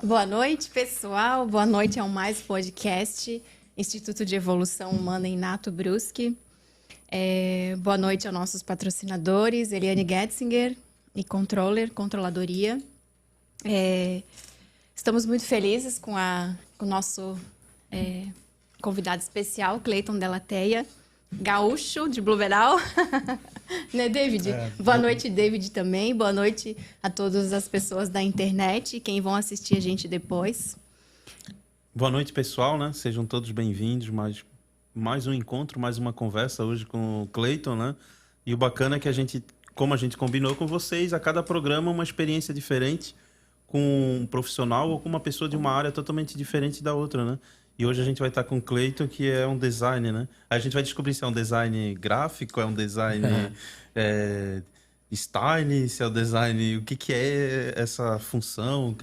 Boa noite, pessoal. Boa noite ao Mais Podcast, Instituto de Evolução Humana Inato Brusque. Boa noite aos nossos patrocinadores, Eliane Getzinger e Controladoria. Estamos muito felizes com o nosso convidado especial, Cleiton Delateia, gaúcho de Blumenau. Né, David? Boa noite, David, também. Boa noite a todas as pessoas da internet e quem vão assistir a gente depois. Boa noite, pessoal, né? Sejam todos bem-vindos. Mais um encontro, mais uma conversa hoje com o Cleiton, né? E o bacana é que como a gente combinou com vocês, a cada programa uma experiência diferente com um profissional ou com uma pessoa de uma área totalmente diferente da outra, né? E hoje a gente vai estar com o Cleiton, que é um designer, né? A gente vai descobrir se é um design gráfico, é um design style, se é o design... O que é essa função?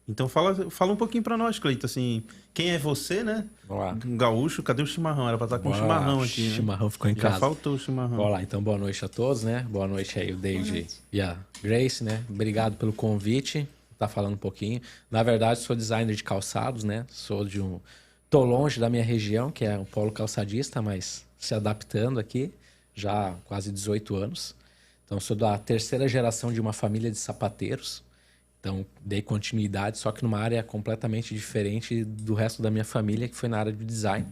Então fala um pouquinho para nós, Cleiton, assim... Quem é você, né? Olá. Um gaúcho, cadê o chimarrão? Era para estar com o chimarrão aqui, né? O chimarrão ficou em casa. Já faltou o chimarrão. Olá, então boa noite a todos, né? Boa noite aí, o David e a Grace, né? Obrigado pelo convite, tá falando um pouquinho. Na verdade, sou designer de calçados, né? Tô longe da minha região, que é o polo calçadista, mas se adaptando aqui, já quase 18 anos. Então, sou da terceira geração de uma família de sapateiros. Então, dei continuidade, só que numa área completamente diferente do resto da minha família, que foi na área de design.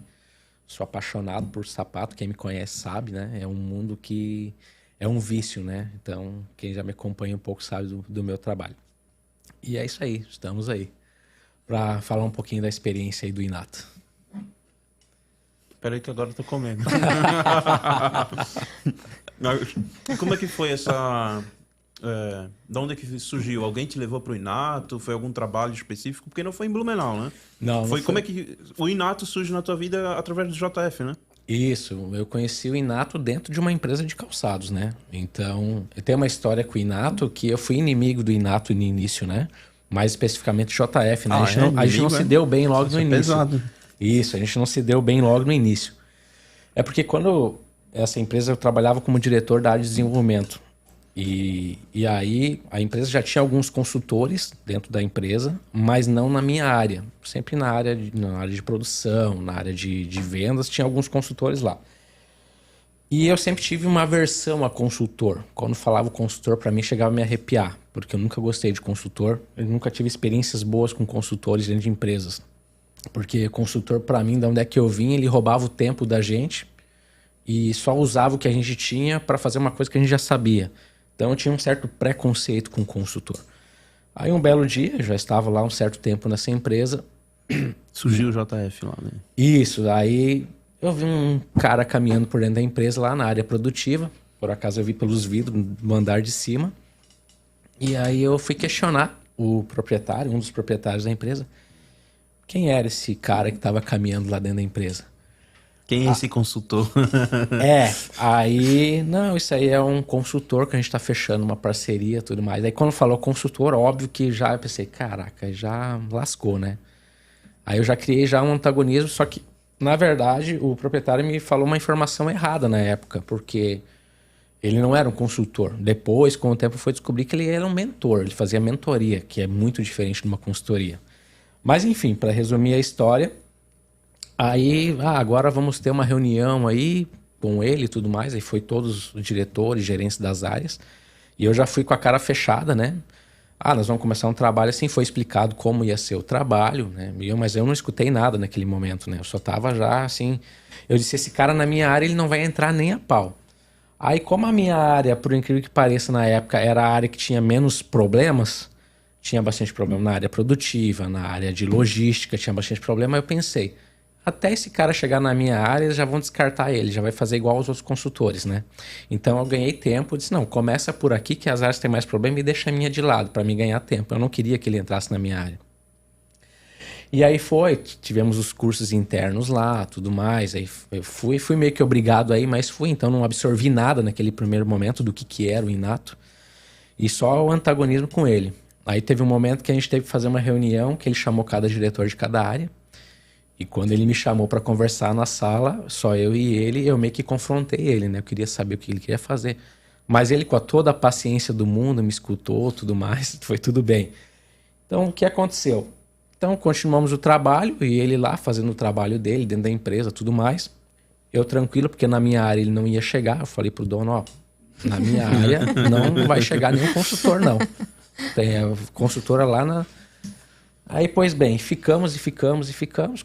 Sou apaixonado por sapato, quem me conhece sabe, né? É um mundo que é um vício, né? Então, quem já me acompanha um pouco sabe do meu trabalho. E é isso aí, estamos aí para falar um pouquinho da experiência aí do Inato. Espera aí que agora eu tô comendo. Como é que foi essa... de onde é que surgiu? Alguém te levou para o Inato? Foi algum trabalho específico? Porque não foi em Blumenau, né? Não foi. Como é que o Inato surge na tua vida através do JF, né? Isso, eu conheci o Inato dentro de uma empresa de calçados, né? Então, eu tenho uma história com o Inato que eu fui inimigo do Inato no início, né? Mais especificamente JF, né? A gente não se deu bem logo no início. Pesado. Isso, a gente não se deu bem logo no início. É porque quando essa empresa eu trabalhava como diretor da área de desenvolvimento. E aí a empresa já tinha alguns consultores dentro da empresa, mas não na minha área. Sempre na área de produção, na área de vendas, tinha alguns consultores lá. E eu sempre tive uma aversão a consultor. Quando falava consultor, para mim chegava a me arrepiar, porque eu nunca gostei de consultor. Eu nunca tive experiências boas com consultores dentro de empresas. Porque consultor, para mim, de onde é que eu vim, ele roubava o tempo da gente e só usava o que a gente tinha para fazer uma coisa que a gente já sabia. Então eu tinha um certo preconceito com o consultor. Aí um belo dia, eu já estava lá um certo tempo nessa empresa. Surgiu o JF lá, né? Isso, aí eu vi um cara caminhando por dentro da empresa lá na área produtiva. Por acaso eu vi pelos vidros no andar de cima. E aí eu fui questionar o proprietário, um dos proprietários da empresa. Quem era esse cara que estava caminhando lá dentro da empresa? Quem é esse consultor? Não, isso aí é um consultor que a gente está fechando uma parceria e tudo mais. Aí quando falou consultor, óbvio que já eu pensei, caraca, já lascou, né? Aí eu já criei já um antagonismo, só que, na verdade, o proprietário me falou uma informação errada na época, porque ele não era um consultor. Depois, com o tempo, foi descobrir que ele era um mentor, ele fazia mentoria, que é muito diferente de uma consultoria. Mas, enfim, para resumir a história, aí, agora vamos ter uma reunião aí com ele e tudo mais. Aí foi todos os diretores, gerentes das áreas. E eu já fui com a cara fechada, né? Nós vamos começar um trabalho assim. Foi explicado como ia ser o trabalho, né? Mas eu não escutei nada naquele momento, né? Eu só tava já assim... Eu disse, esse cara na minha área, ele não vai entrar nem a pau. Aí, como a minha área, por incrível que pareça, na época, era a área que tinha menos problemas... Tinha bastante problema na área produtiva, na área de logística, tinha bastante problema. Eu pensei, até esse cara chegar na minha área, eles já vão descartar ele, já vai fazer igual aos outros consultores, né? Então eu ganhei tempo, disse, não, começa por aqui que as áreas têm mais problema e deixa a minha de lado, para mim ganhar tempo. Eu não queria que ele entrasse na minha área. E aí tivemos os cursos internos lá, tudo mais. Aí eu fui meio que obrigado aí, mas então não absorvi nada naquele primeiro momento do que era o Inato. E só o antagonismo com ele. Aí teve um momento que a gente teve que fazer uma reunião, que ele chamou cada diretor de cada área. E quando ele me chamou para conversar na sala, só eu e ele, eu meio que confrontei ele, né? Eu queria saber o que ele queria fazer. Mas ele, com toda a paciência do mundo, me escutou, tudo mais, foi tudo bem. Então, o que aconteceu? Então, continuamos o trabalho e ele lá fazendo o trabalho dele dentro da empresa, tudo mais. Eu tranquilo, porque na minha área ele não ia chegar. Eu falei pro dono, ó, na minha área não vai chegar nenhum consultor, não. Tem a consultora lá na... Aí, pois bem, ficamos,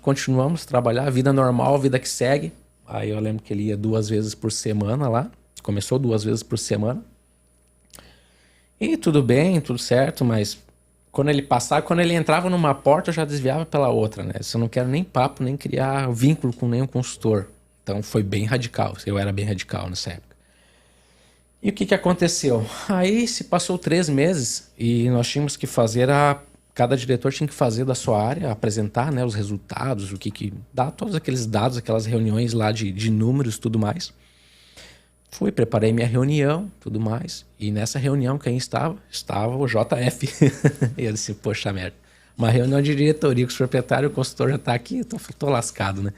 continuamos a trabalhar, vida normal, vida que segue. Aí eu lembro que ele ia 2 vezes por semana lá, começou 2 vezes por semana. E tudo bem, tudo certo, mas quando ele entrava numa porta, eu já desviava pela outra, né? Eu não quero nem papo, nem criar vínculo com nenhum consultor. Então foi bem radical, eu era bem radical nessa época. E o que aconteceu? Aí se passou 3 meses e nós tínhamos que fazer cada diretor tinha que fazer da sua área, apresentar, né, os resultados, o que dá, todos aqueles dados, aquelas reuniões lá de números, tudo mais. Preparei minha reunião, tudo mais. E nessa reunião quem estava? Estava o JF. E eu disse, poxa merda, uma reunião de diretoria com o proprietário, o consultor já está aqui, tô lascado, né?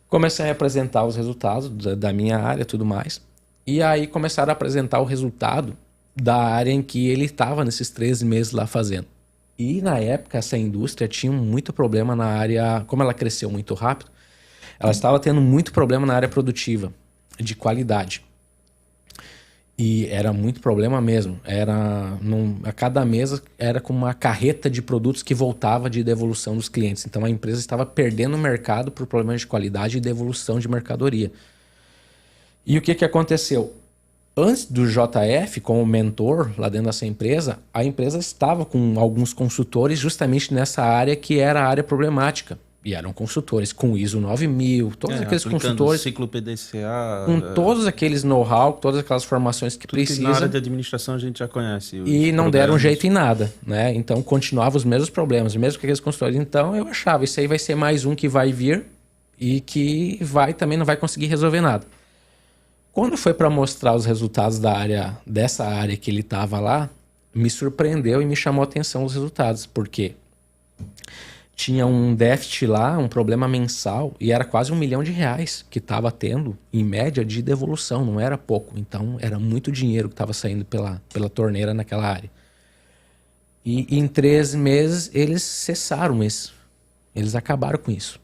Comecei a apresentar os resultados da minha área, tudo mais. E aí começaram a apresentar o resultado da área em que ele estava nesses 13 meses lá fazendo. E na época essa indústria tinha muito problema na área, como ela cresceu muito rápido, ela estava tendo muito problema na área produtiva, de qualidade. E era muito problema mesmo. A cada mês era com uma carreta de produtos que voltava de devolução dos clientes. Então a empresa estava perdendo o mercado por problemas de qualidade e devolução de mercadoria. E o que aconteceu? Antes do JF, como mentor lá dentro dessa empresa, a empresa estava com alguns consultores justamente nessa área que era a área problemática. E eram consultores com ISO 9000, todos aqueles consultores... ciclo PDCA... Com todos aqueles know-how, todas aquelas formações que precisa. Que na área de administração a gente já conhece. E não deram jeito em nada, né? Então continuavam os mesmos problemas, mesmo que aqueles consultores. Então eu achava, isso aí vai ser mais um que vai vir e que também não vai conseguir resolver nada. Quando foi para mostrar os resultados dessa área que ele estava lá, me surpreendeu e me chamou a atenção os resultados, porque tinha um déficit lá, um problema mensal, e era quase R$1 milhão que estava tendo, em média, de devolução, não era pouco. Então era muito dinheiro que estava saindo pela torneira naquela área. E em 3 meses eles cessaram isso, eles acabaram com isso.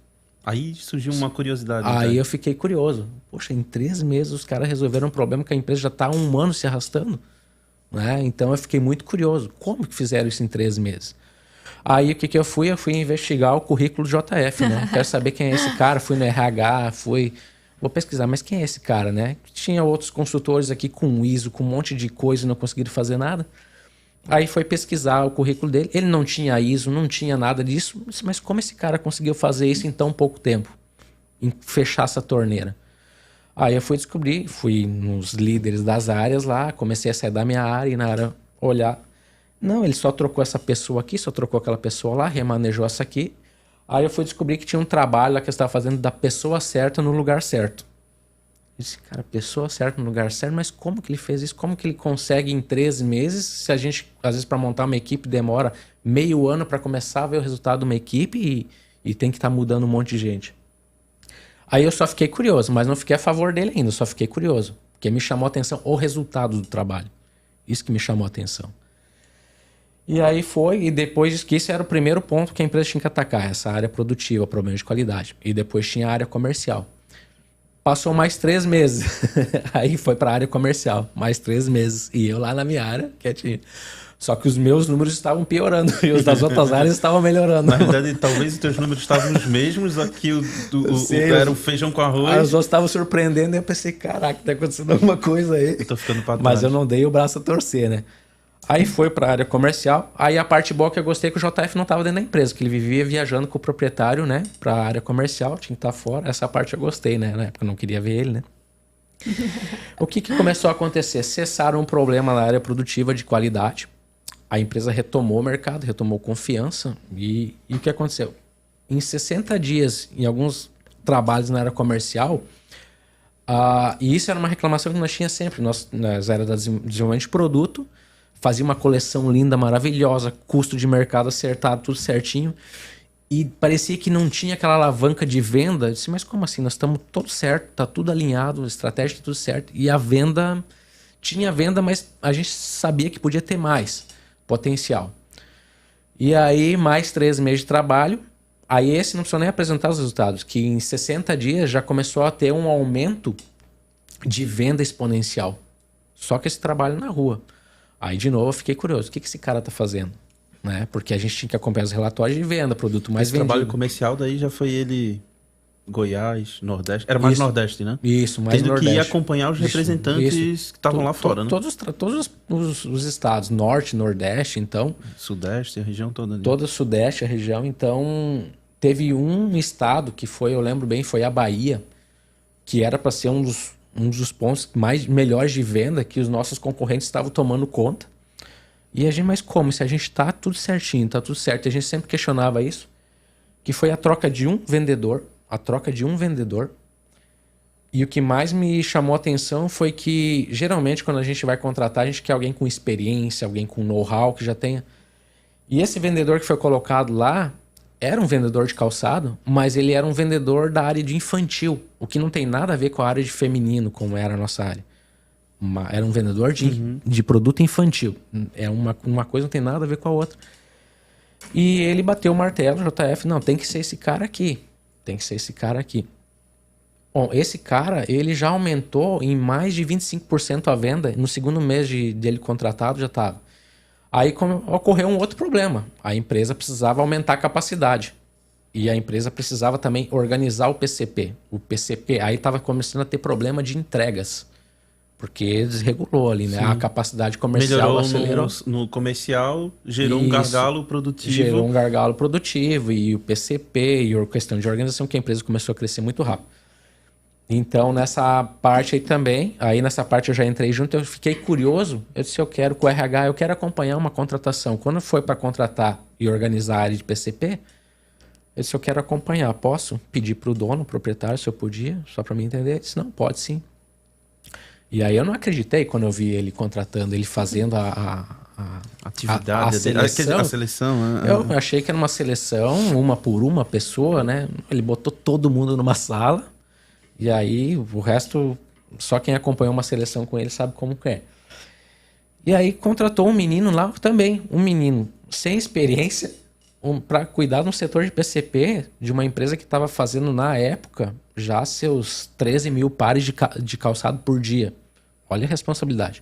Aí surgiu uma curiosidade. Aí eu fiquei curioso. Poxa, em 3 meses os caras resolveram um problema que a empresa já está há 1 ano se arrastando. Né? Então eu fiquei muito curioso. Como que fizeram isso em 3 meses? Aí o que eu fui? Eu fui investigar o currículo do JF, né? Quero saber quem é esse cara. Fui no RH, vou pesquisar, mas quem é esse cara, né? Tinha outros consultores aqui com ISO, com um monte de coisa e não conseguiram fazer nada. Aí foi pesquisar o currículo dele. Ele não tinha ISO, não tinha nada disso. Mas como esse cara conseguiu fazer isso em tão pouco tempo? Em fechar essa torneira? Aí eu fui nos líderes das áreas lá, comecei a sair da minha área e na área olhar. Não, ele só trocou essa pessoa aqui, só trocou aquela pessoa lá, remanejou essa aqui. Aí eu fui descobrir que tinha um trabalho lá que eu estava fazendo da pessoa certa no lugar certo. Eu disse, cara, pessoa certa no lugar certo, mas como que ele fez isso? Como que ele consegue em 13 meses, se a gente, às vezes, para montar uma equipe demora meio ano para começar a ver o resultado de uma equipe e tem que estar mudando um monte de gente. Aí eu só fiquei curioso, mas não fiquei a favor dele ainda, só fiquei curioso. Porque me chamou a atenção o resultado do trabalho. Isso que me chamou a atenção. E aí e depois que isso era o primeiro ponto que a empresa tinha que atacar, essa área produtiva, problema de qualidade. E depois tinha a área comercial. Passou mais 3 meses. Aí foi para a área comercial. Mais 3 meses. E eu lá na minha área, quietinho. Só que os meus números estavam piorando. E os das outras áreas estavam melhorando. Na verdade, talvez os teus números estavam os mesmos. Aqui era o feijão com arroz. Aí os outros estavam surpreendendo. E eu pensei, caraca, tá acontecendo alguma coisa aí. Eu tô ficando pra trás. Mas eu não dei o braço a torcer, né? Aí foi para a área comercial. Aí a parte boa que eu gostei é que o JF não estava dentro da empresa, que ele vivia viajando com o proprietário, né, para a área comercial, tinha que estar fora. Essa parte eu gostei, né? Na época eu não queria ver ele, né? O que começou a acontecer? Cessaram um problema na área produtiva de qualidade. A empresa retomou o mercado, retomou confiança. E o que aconteceu? Em 60 dias, em alguns trabalhos na área comercial, e isso era uma reclamação que nós tínhamos sempre. Nós era da desenvolvimento de produto, fazia uma coleção linda, maravilhosa, custo de mercado acertado, tudo certinho. E parecia que não tinha aquela alavanca de venda. Eu disse, mas como assim? Nós estamos tudo certo, está tudo alinhado, a estratégia está tudo certo. E a venda, tinha venda, mas a gente sabia que podia ter mais potencial. E aí, mais 3 meses de trabalho. Aí esse não precisou nem apresentar os resultados, que em 60 dias já começou a ter um aumento de venda exponencial. Só que esse trabalho na rua. Aí, de novo, eu fiquei curioso. O que esse cara tá fazendo? Né? Porque a gente tinha que acompanhar os relatórios de venda, produto mais vendido. Esse trabalho comercial daí já foi ele... Goiás, Nordeste. Era mais Isso. Nordeste, né? Isso, mais Tendo Nordeste. que ir acompanhar os representantes que estavam lá fora, né? Todos os estados, Norte, Nordeste, então... Sudeste, a região toda. Ali. Todo o Sudeste, a região. Então, teve um estado que foi, eu lembro bem, foi a Bahia, que era para ser um dos pontos melhores de venda que os nossos concorrentes estavam tomando conta. E a gente, mas como? Se a gente tá tudo certinho, tá tudo certo. E a gente sempre questionava isso, que foi a troca de um vendedor. E o que mais me chamou a atenção foi que, geralmente, quando a gente vai contratar, a gente quer alguém com experiência, alguém com know-how, que já tenha... E esse vendedor que foi colocado lá era um vendedor de calçado, mas ele era um vendedor da área de infantil, o que não tem nada a ver com a área de feminino, como era a nossa área. Era um vendedor de produto infantil. É uma coisa não tem nada a ver com a outra. E ele bateu o martelo, JF, não, tem que ser esse cara aqui. Tem que ser esse cara aqui. Bom, esse cara, ele já aumentou em mais de 25% a venda. No segundo mês dele contratado, já estava. Aí ocorreu um outro problema. A empresa precisava aumentar a capacidade. E a empresa precisava também organizar o PCP. O PCP, aí estava começando a ter problema de entregas. Porque desregulou ali, né? Sim. A capacidade comercial melhorou acelerou. No comercial, gerou um gargalo produtivo. Gerou um gargalo produtivo e o PCP e a questão de organização, que a empresa começou a crescer muito rápido. Então, nessa parte aí também, nessa parte eu já entrei junto, eu fiquei curioso. Eu disse, eu quero com o RH, eu quero acompanhar uma contratação. Quando foi para contratar e organizar a área de PCP, eu disse, eu quero acompanhar. Posso pedir para o dono, proprietário, se eu podia, só para mim entender? Ele disse, não, pode sim. E aí eu não acreditei quando eu vi ele contratando, ele fazendo a atividade, a seleção. Eu achei que era uma seleção, uma por uma pessoa, né? Ele botou todo mundo numa sala e aí o resto, só quem acompanhou uma seleção com ele sabe como que é. E aí contratou um menino lá também, um menino sem experiência, para cuidar de um setor de PCP de uma empresa que estava fazendo na época já seus 13 mil pares de calçado por dia. Olha a responsabilidade.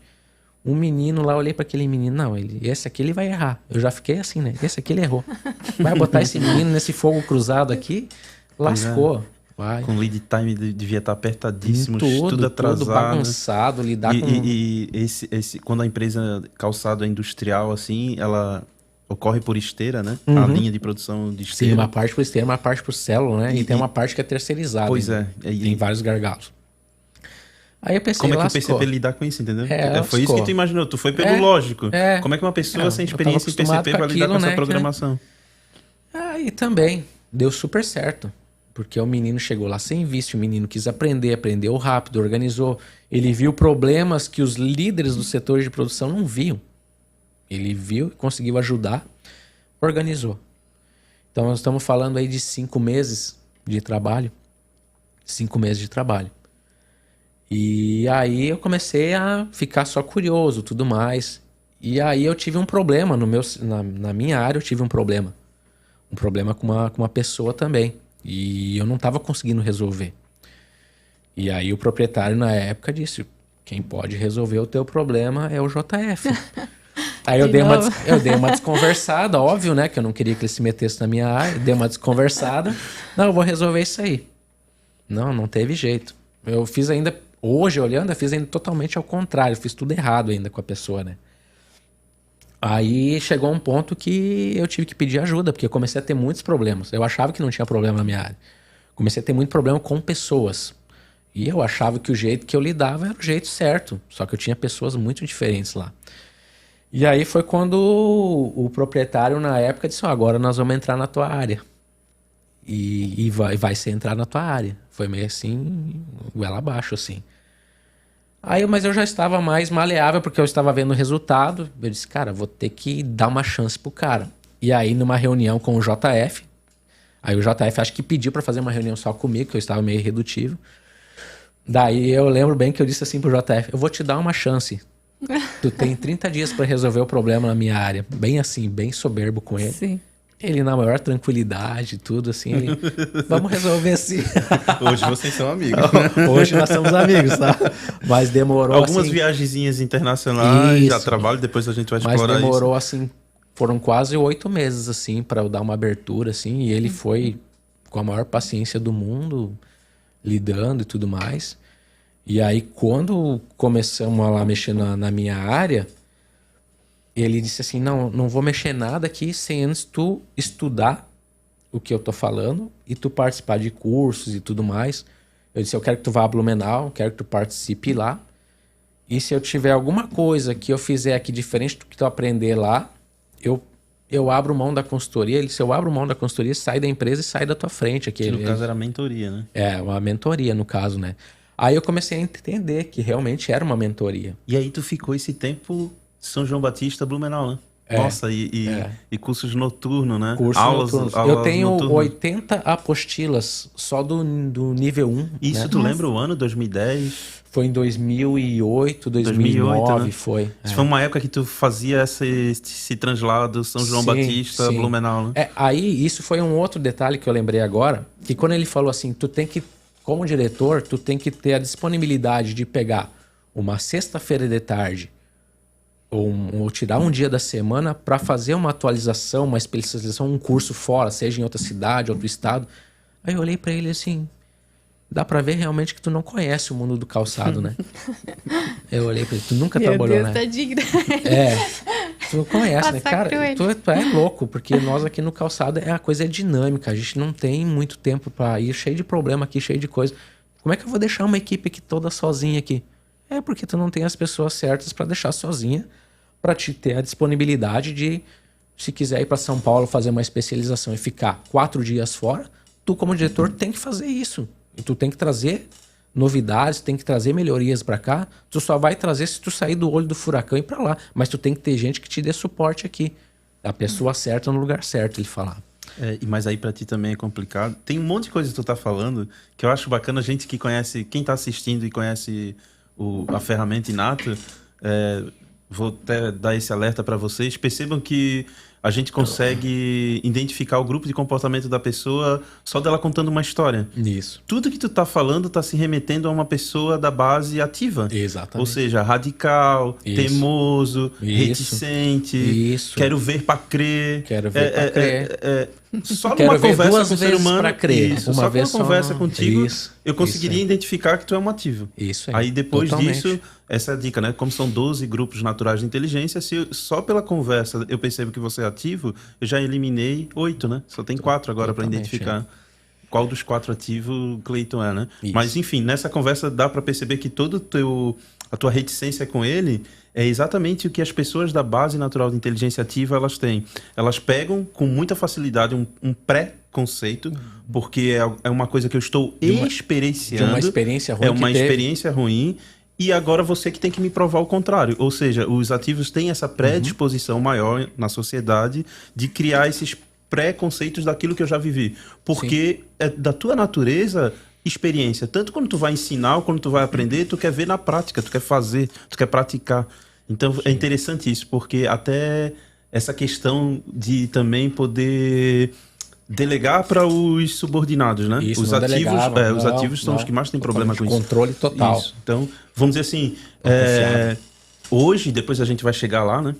Um menino lá, eu olhei para aquele menino, não, esse aqui ele vai errar. Eu já fiquei assim, né? Esse aqui ele errou. Vai botar esse menino nesse fogo cruzado aqui, lascou. Vai. Com lead time devia estar apertadíssimo, tudo atrasado. Tudo bagunçado, lidar com... E quando a empresa calçado é industrial, assim, ela ocorre por esteira, né? A linha de produção de esteira. Sim, uma parte por esteira, uma parte por célula, né? E tem uma parte que é terceirizada. Pois é. Tem vários gargalos. Aí eu pensei, como é que o PCP lidar com isso, entendeu? Foi isso que tu imaginou, tu foi pelo lógico. Como é que uma pessoa sem experiência em PCP vai lidar com essa programação? Aí também deu super certo. Porque o menino chegou lá sem visto, o menino quis aprendeu rápido, organizou. Ele viu problemas que os líderes do setor de produção não viam. Ele viu, conseguiu ajudar, organizou. Então nós estamos falando aí de 5 meses de trabalho. 5 meses de trabalho. E aí eu comecei a ficar só curioso, tudo mais. E aí eu tive um problema na minha área, eu tive um problema. Um problema com uma pessoa também. E eu não estava conseguindo resolver. E aí o proprietário na época disse, quem pode resolver o teu problema é o JF. Aí eu dei uma desconversada, óbvio, né? Que eu não queria que ele se metesse na minha área. Dei uma desconversada. Não, eu vou resolver isso aí. Não teve jeito. Eu fiz ainda... Hoje, olhando, eu fiz ainda totalmente ao contrário. Eu fiz tudo errado ainda com a pessoa, né? Aí chegou um ponto que eu tive que pedir ajuda, porque eu comecei a ter muitos problemas. Eu achava que não tinha problema na minha área. Comecei a ter muito problema com pessoas. E eu achava que o jeito que eu lidava era o jeito certo. Só que eu tinha pessoas muito diferentes lá. E aí foi quando o proprietário, na época, disse, agora nós vamos entrar na tua área. E vai ser entrar na tua área. Foi meio assim, goela abaixo, assim. Mas eu já estava mais maleável, porque eu estava vendo o resultado. Eu disse, cara, vou ter que dar uma chance pro cara. E aí, numa reunião com o JF, aí o JF acho que pediu para fazer uma reunião só comigo, que eu estava meio irredutível. Daí eu lembro bem que eu disse assim pro JF, eu vou te dar uma chance. Tu tem 30 dias para resolver o problema na minha área. Bem assim, bem soberbo com ele. Sim. Ele na maior tranquilidade, tudo assim. Vamos resolver assim. Hoje vocês são amigos. Hoje nós somos amigos, tá? Mas demorou Algumas assim... viagenzinhas internacionais, já Isso. trabalho, depois a gente vai Mas explorar demorou isso. assim, foram quase 8 meses assim para eu dar uma abertura assim, e ele foi com a maior paciência do mundo lidando e tudo mais. E aí quando começamos a lá mexer na minha área, ele disse assim: não vou mexer nada aqui sem antes tu estudar o que eu tô falando e tu participar de cursos e tudo mais. Eu disse: eu quero que tu vá a Blumenau, quero que tu participe lá. E se eu tiver alguma coisa que eu fizer aqui diferente do que tu aprender lá, eu abro mão da consultoria. Ele disse: eu abro mão da consultoria, sai da empresa e sai da tua frente aqui. Que no caso era mentoria, né? É, uma mentoria no caso, né? Aí eu comecei a entender que realmente era uma mentoria. E aí tu ficou esse tempo São João Batista, Blumenau, né? Nossa, e cursos noturnos, né? Aulas eu tenho noturnas. 80 apostilas só do nível 1. Isso, né? tu lembra o ano? 2010? Foi em 2008, 2009, né? foi. Isso foi uma época que tu fazia esse translado São João Batista, sim. Blumenau, né? Aí, isso foi um outro detalhe que eu lembrei agora, que quando ele falou assim, tu tem que, como diretor, tu tem que ter a disponibilidade de pegar uma sexta-feira de tarde ou tirar um dia da semana para fazer uma atualização, uma especialização, um curso fora, seja em outra cidade, outro estado. Aí eu olhei para ele assim, dá pra ver realmente que tu não conhece o mundo do calçado, né? Eu olhei pra ele, tu nunca trabalhou, Deus, né? tá digna. Tu não conhece, né? Passar Cara, tu é louco, porque nós aqui no calçado a coisa é dinâmica, a gente não tem muito tempo pra ir, cheio de problema aqui, cheio de coisa. Como é que eu vou deixar uma equipe aqui toda sozinha aqui? É porque tu não tem as pessoas certas pra deixar sozinha, pra te ter a disponibilidade de, se quiser ir pra São Paulo fazer uma especialização e ficar 4 dias fora, tu como diretor tem que fazer isso. E tu tem que trazer novidades, tem que trazer melhorias pra cá. Tu só vai trazer se tu sair do olho do furacão e ir pra lá. Mas tu tem que ter gente que te dê suporte aqui. A pessoa certa no lugar certo, ele falar. Mas aí pra ti também é complicado. Tem um monte de coisa que tu tá falando que eu acho bacana, a gente que conhece, quem tá assistindo e conhece a ferramenta Inato, vou até dar esse alerta para vocês. Percebam que a gente consegue identificar o grupo de comportamento da pessoa só dela contando uma história. Isso. Tudo que tu tá falando tá se remetendo a uma pessoa da base ativa. Exatamente. Ou seja, radical, teimoso, reticente, quero ver para crer. Quero ver para crer. Só numa conversa com o ser humano, pra crer. Isso, só numa conversa contigo, eu conseguiria identificar que tu é um ativo. Isso aí depois disso, essa é a dica, né? Como são 12 grupos naturais de inteligência, se só pela conversa eu percebo que você é ativo, eu já eliminei 8, né? Só tem 4 agora para identificar qual dos 4 ativos o Cleiton é, né? Isso. Mas enfim, nessa conversa dá para perceber que a tua reticência com ele é exatamente o que as pessoas da base natural de inteligência ativa elas têm. Elas pegam com muita facilidade um pré-conceito, porque é uma coisa que eu estou experienciando. De uma experiência ruim. É uma experiência ruim. E agora você que tem que me provar o contrário. Ou seja, os ativos têm essa predisposição maior na sociedade de criar esses pré-conceitos daquilo que eu já vivi. Porque é da tua natureza experiência. Tanto quando tu vai ensinar ou quando tu vai aprender, tu quer ver na prática, tu quer fazer, tu quer praticar. Então é interessante isso, porque até essa questão de também poder delegar para os subordinados, né? Isso, os ativos são os que mais têm problema com isso. Controle total. Isso. Então, vamos dizer assim, hoje, depois a gente vai chegar lá, né?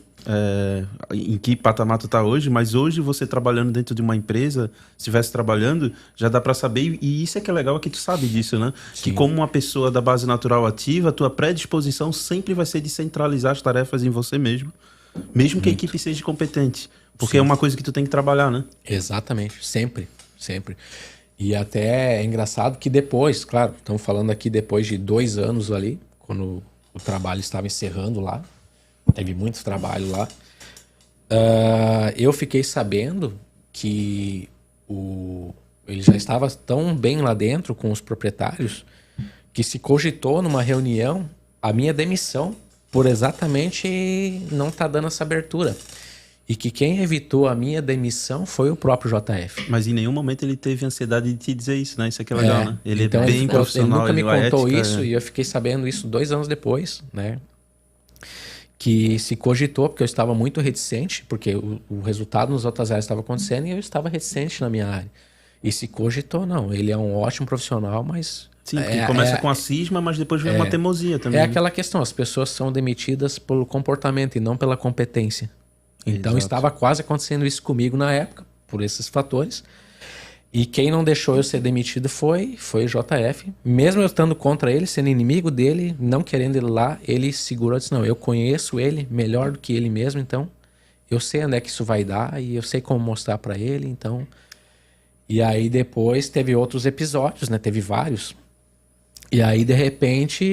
Em que patamar tu tá hoje, mas hoje você trabalhando dentro de uma empresa, se estivesse trabalhando, já dá para saber, e isso é que é legal, é que tu sabe disso, né? Sim. Que como uma pessoa da base natural ativa, a tua predisposição sempre vai ser de centralizar as tarefas em você mesmo que a equipe seja competente, porque é uma coisa que tu tem que trabalhar, né? Exatamente, sempre. E até é engraçado que depois, claro, estamos falando aqui depois de 2 anos ali, quando o trabalho estava encerrando lá, teve muito trabalho lá. Eu fiquei sabendo que ele já estava tão bem lá dentro com os proprietários que se cogitou numa reunião a minha demissão por exatamente não estar dando essa abertura. E que quem evitou a minha demissão foi o próprio JF. Mas em nenhum momento ele teve ansiedade de te dizer isso, né? Isso aqui é legal, né? Ele então, é bem profissional. Ele nunca me contou isso e eu fiquei sabendo isso 2 anos depois, né? que se cogitou, porque eu estava muito reticente, porque o resultado nas outras áreas estava acontecendo e eu estava reticente na minha área. E se cogitou, não, ele é um ótimo profissional, mas... Sim, porque começa com a cisma, mas depois vem uma teimosia também. É né? aquela questão, as pessoas são demitidas pelo comportamento e não pela competência. Então estava quase acontecendo isso comigo na época, por esses fatores. E quem não deixou eu ser demitido foi o JF. Mesmo eu estando contra ele, sendo inimigo dele, não querendo ele lá, ele segurou e disse, não, eu conheço ele melhor do que ele mesmo, então eu sei onde é que isso vai dar e eu sei como mostrar para ele, então... E aí depois teve outros episódios, né? Teve vários. E aí, de repente,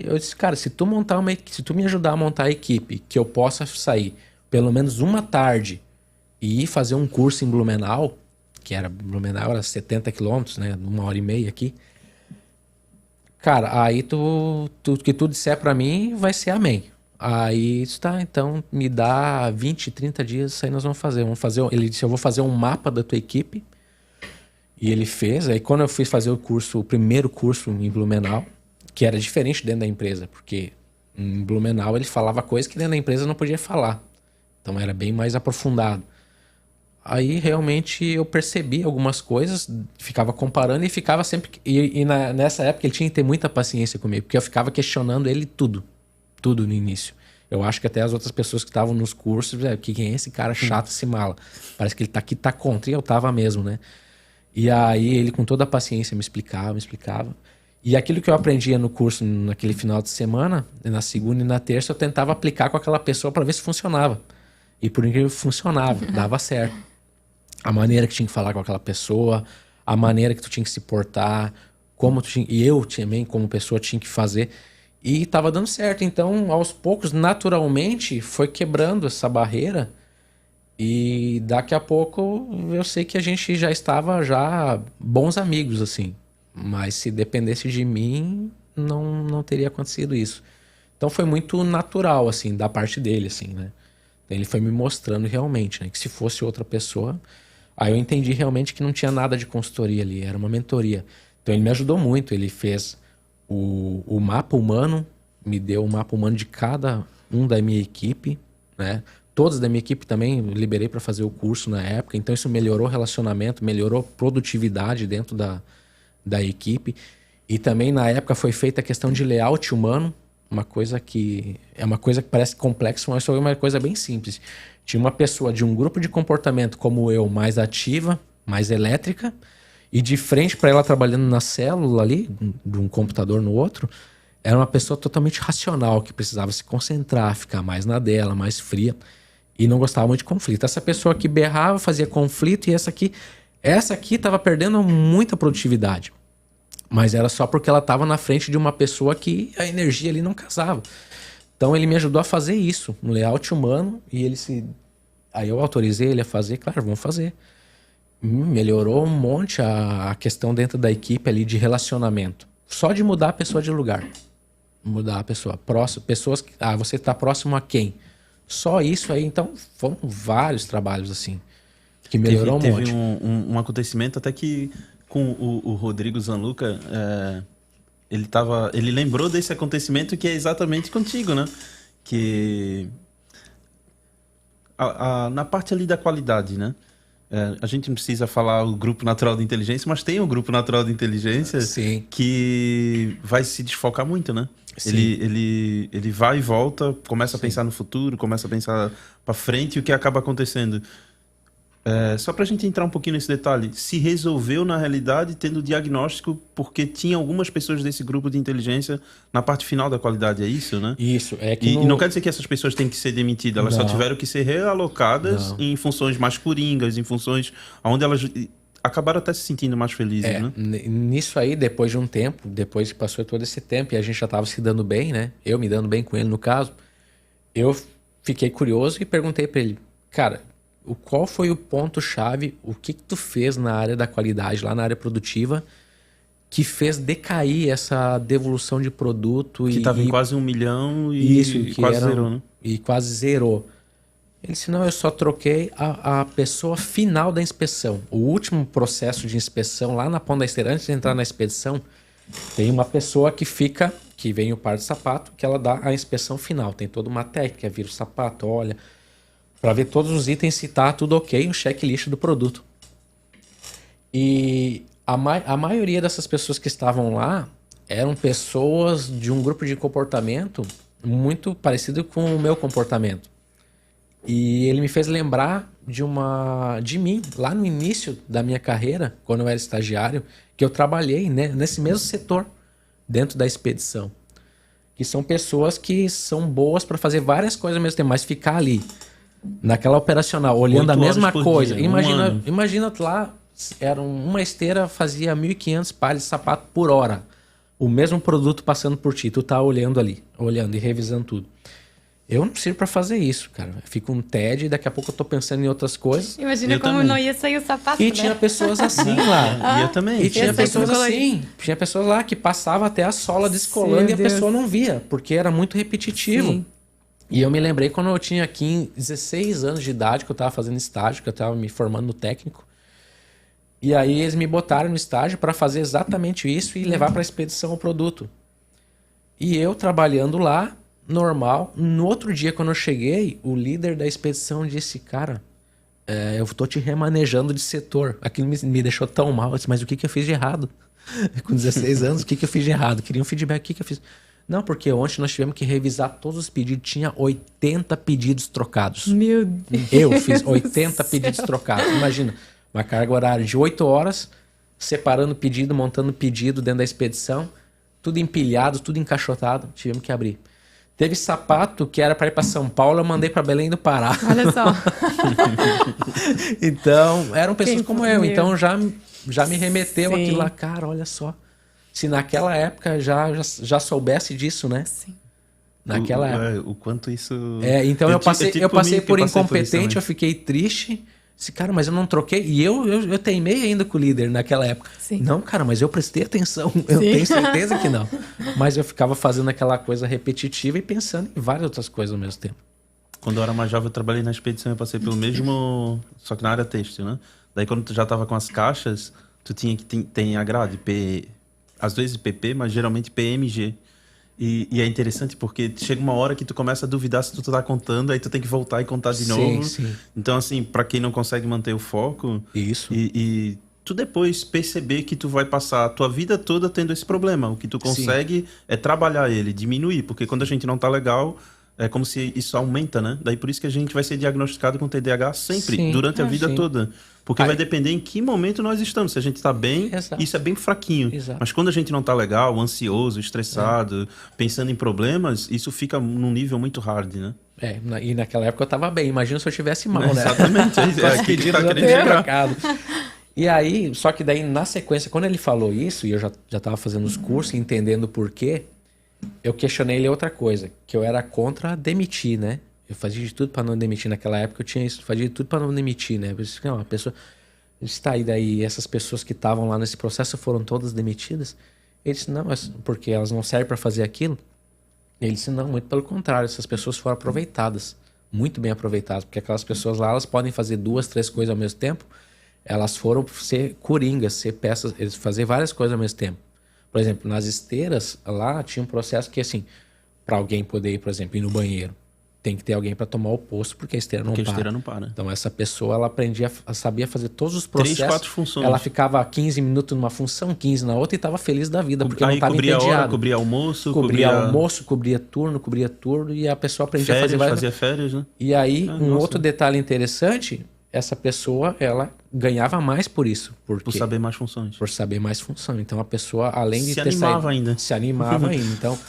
eu disse, cara, se tu me ajudar a montar a equipe, que eu possa sair pelo menos uma tarde e ir fazer um curso em Blumenau, Blumenau era 70 quilômetros, né? 1h30 aqui. Cara, aí que tu disser pra mim vai ser amém. Aí, tá, então me dá 20, 30 dias, isso aí nós vamos fazer. Ele disse, eu vou fazer um mapa da tua equipe. E ele fez. Aí quando eu fui fazer o primeiro curso em Blumenau, que era diferente dentro da empresa, porque em Blumenau ele falava coisas que dentro da empresa não podia falar. Então era bem mais aprofundado. Aí realmente eu percebi algumas coisas, ficava comparando e ficava sempre... Nessa época ele tinha que ter muita paciência comigo, porque eu ficava questionando ele tudo no início. Eu acho que até as outras pessoas que estavam nos cursos, quem é esse cara chato, esse mala? Parece que ele tá aqui, tá contra, e eu tava mesmo, né? E aí ele com toda a paciência me explicava. E aquilo que eu aprendia no curso naquele final de semana, na segunda e na terça, eu tentava aplicar com aquela pessoa para ver se funcionava. E por incrível que funcionava, dava certo. A maneira que tinha que falar com aquela pessoa, a maneira que tu tinha que se portar, e eu também, como pessoa, tinha que fazer. E estava dando certo. Então, aos poucos, naturalmente, foi quebrando essa barreira. E daqui a pouco, eu sei que a gente já estava bons amigos, assim. Mas se dependesse de mim, não teria acontecido isso. Então, foi muito natural, assim, da parte dele, assim, né? Ele foi me mostrando realmente, né? Que se fosse outra pessoa... Aí eu entendi realmente que não tinha nada de consultoria ali, era uma mentoria. Então ele me ajudou muito, ele fez o mapa humano, me deu o mapa humano de cada um da minha equipe, né? Todos da minha equipe também eu liberei para fazer o curso na época, então isso melhorou o relacionamento, melhorou a produtividade dentro da equipe. E também na época foi feita a questão de layout humano, uma coisa que parece complexa, mas foi uma coisa bem simples. Tinha uma pessoa de um grupo de comportamento como eu, mais ativa, mais elétrica, e de frente para ela trabalhando na célula ali, de um computador no outro, era uma pessoa totalmente racional, que precisava se concentrar, ficar mais na dela, mais fria, e não gostava muito de conflito. Essa pessoa que berrava, fazia conflito, e essa aqui estava perdendo muita produtividade. Mas era só porque ela estava na frente de uma pessoa que a energia ali não casava. Então ele me ajudou a fazer isso, um layout humano, e aí eu autorizei ele a fazer, claro, vamos fazer. Melhorou um monte a questão dentro da equipe ali de relacionamento. Só de mudar a pessoa de lugar. Mudar a pessoa. Pessoas que... você está próximo a quem? Só isso aí, então foram vários trabalhos assim, que melhorou um monte. Teve um acontecimento até que com o Rodrigo Zanluca... Ele lembrou desse acontecimento que é exatamente contigo, né? Que na parte ali da qualidade, né? A gente não precisa falar o Grupo Natural de Inteligência, mas tem o Grupo Natural de Inteligência Sim. Que vai se desfocar muito, né? Ele vai e volta, começa a pensar no futuro, começa a pensar para frente, e o que acaba acontecendo... só para a gente entrar um pouquinho nesse detalhe, se resolveu na realidade tendo diagnóstico porque tinha algumas pessoas desse grupo de inteligência na parte final da qualidade, é isso, né? Isso, é que e não quer dizer que essas pessoas têm que ser demitidas, elas só tiveram que ser realocadas em funções mais coringas, em funções onde elas acabaram até se sentindo mais felizes, né? Nisso aí, depois de um tempo, depois que passou todo esse tempo e a gente já estava se dando bem, né? Eu me dando bem com ele no caso, eu fiquei curioso e perguntei para ele, cara... Qual foi o ponto-chave, o que tu fez na área da qualidade, lá na área produtiva, que fez decair essa devolução de produto? Que estava em quase 1 milhão e quase zerou, né? E quase zerou. Ele disse, não, eu só troquei a pessoa final da inspeção. O último processo de inspeção, lá na ponta da esteira, antes de entrar na expedição, tem uma pessoa que que vem o par de sapato, que ela dá a inspeção final. Tem toda uma técnica, vira o sapato, olha, para ver todos os itens se tá tudo ok, o checklist do produto. E a maioria dessas pessoas que estavam lá eram pessoas de um grupo de comportamento muito parecido com o meu comportamento. E ele me fez lembrar de mim, lá no início da minha carreira, quando eu era estagiário, que eu trabalhei, né, nesse mesmo setor, dentro da expedição. Que são pessoas que são boas para fazer várias coisas ao mesmo tempo, mas ficar ali, naquela operacional, olhando a mesma coisa. Dia, imagina lá, uma esteira fazia 1.500 pares de sapato por hora. O mesmo produto passando por ti, tu tá olhando ali, olhando e revisando tudo. Eu não preciso pra fazer isso, cara. Eu fico um tédio e daqui a pouco eu tô pensando em outras coisas. Imagina eu como também. não ia sair o sapato, E né? tinha pessoas assim lá. E eu também. E tinha Eu sei pessoas como assim. Tinha pessoas lá que passavam até a sola descolando Meu e a Deus. pessoa não via, porque era muito repetitivo. Sim. E eu me lembrei quando eu tinha 16 anos de idade, que eu tava fazendo estágio, que eu tava me formando no técnico. E aí eles me botaram no estágio para fazer exatamente isso e levar para a expedição o produto. E eu trabalhando lá, normal. No outro dia, quando eu cheguei, o líder da expedição disse, cara, eu tô te remanejando de setor. Aquilo me deixou tão mal. Eu disse, mas o que eu fiz de errado? Com 16 anos, o que eu fiz de errado? Queria um feedback, o que eu fiz? Não, porque ontem nós tivemos que revisar todos os pedidos. Tinha 80 pedidos trocados. Meu Deus. Eu fiz 80 pedidos trocados. Imagina, uma carga horária de 8 horas, separando pedido, montando pedido dentro da expedição, tudo empilhado, tudo encaixotado. Tivemos que abrir. Teve sapato que era para ir para São Paulo, eu mandei para Belém do Pará. Olha só. Então, eram pessoas como eu. Meu. Então, já me remeteu Sim. aquilo lá. Cara, olha só. Se naquela época já soubesse disso, né? Sim. Naquela época. O quanto isso... Então eu passei por incompetente, eu isso fiquei triste. Disse, cara, mas eu não troquei. E eu teimei ainda com o líder naquela época. Sim. Não, cara, mas eu prestei atenção. Eu tenho certeza que não. Mas eu ficava fazendo aquela coisa repetitiva e pensando em várias outras coisas ao mesmo tempo. Quando eu era mais jovem, eu trabalhei na expedição, eu passei pelo mesmo... Só que na área têxtil, né? Daí quando tu já tava com as caixas, tu tinha que ter a grade, às vezes PP, mas geralmente PMG. E é interessante porque chega uma hora que tu começa a duvidar se tu tá contando, aí tu tem que voltar e contar de novo. Sim. Então, assim, pra quem não consegue manter o foco... Isso. E tu depois perceber que tu vai passar a tua vida toda tendo esse problema. O que tu consegue é trabalhar ele, diminuir. Porque quando a gente não tá legal, é como se isso aumenta, né? Daí por isso que a gente vai ser diagnosticado com TDAH sempre, Sim. durante a vida toda. Porque vai depender em que momento nós estamos. Se a gente tá bem, Exato. isso é bem fraquinho. Exato. Mas quando a gente não tá legal, ansioso, estressado, pensando em problemas, isso fica num nível muito hard, né? E naquela época eu tava bem. Imagina se eu tivesse mal, né? Exatamente. Os pedidos eu teria trocado. E aí, só que daí na sequência, quando ele falou isso, e eu já tava fazendo os cursos, entendendo o porquê, eu questionei ele outra coisa, que eu era contra demitir, né? Eu fazia de tudo para não demitir. Naquela época eu tinha isso, fazia de tudo para não demitir, né? Eu disse, não, a pessoa... Está aí daí, essas pessoas que estavam lá nesse processo foram todas demitidas? Ele disse, não, mas porque elas não servem para fazer aquilo? Ele disse, não, muito pelo contrário, essas pessoas foram aproveitadas, muito bem aproveitadas, porque aquelas pessoas lá, elas podem fazer 2, 3 coisas ao mesmo tempo, elas foram ser coringas, ser peças, eles fazer várias coisas ao mesmo tempo. Por exemplo, nas esteiras, lá tinha um processo que, assim, para alguém poder ir, por exemplo, ir no banheiro, tem que ter alguém para tomar o posto, porque a esteira não para. Porque a esteira não para. Então, essa pessoa, ela sabia fazer todos os processos. 3, 4 funções. Ela ficava 15 minutos numa função, 15 na outra e estava feliz da vida, porque não aí estava cobria entediado. hora, cobria almoço, cobria turno, e a pessoa aprendia a fazer várias... fazia férias, né? E aí, outro detalhe interessante, essa pessoa, ela ganhava mais por isso. Por saber mais funções. Por saber mais função. Então, a pessoa, além de se ter animava saído... ainda. Se animava ainda. Então,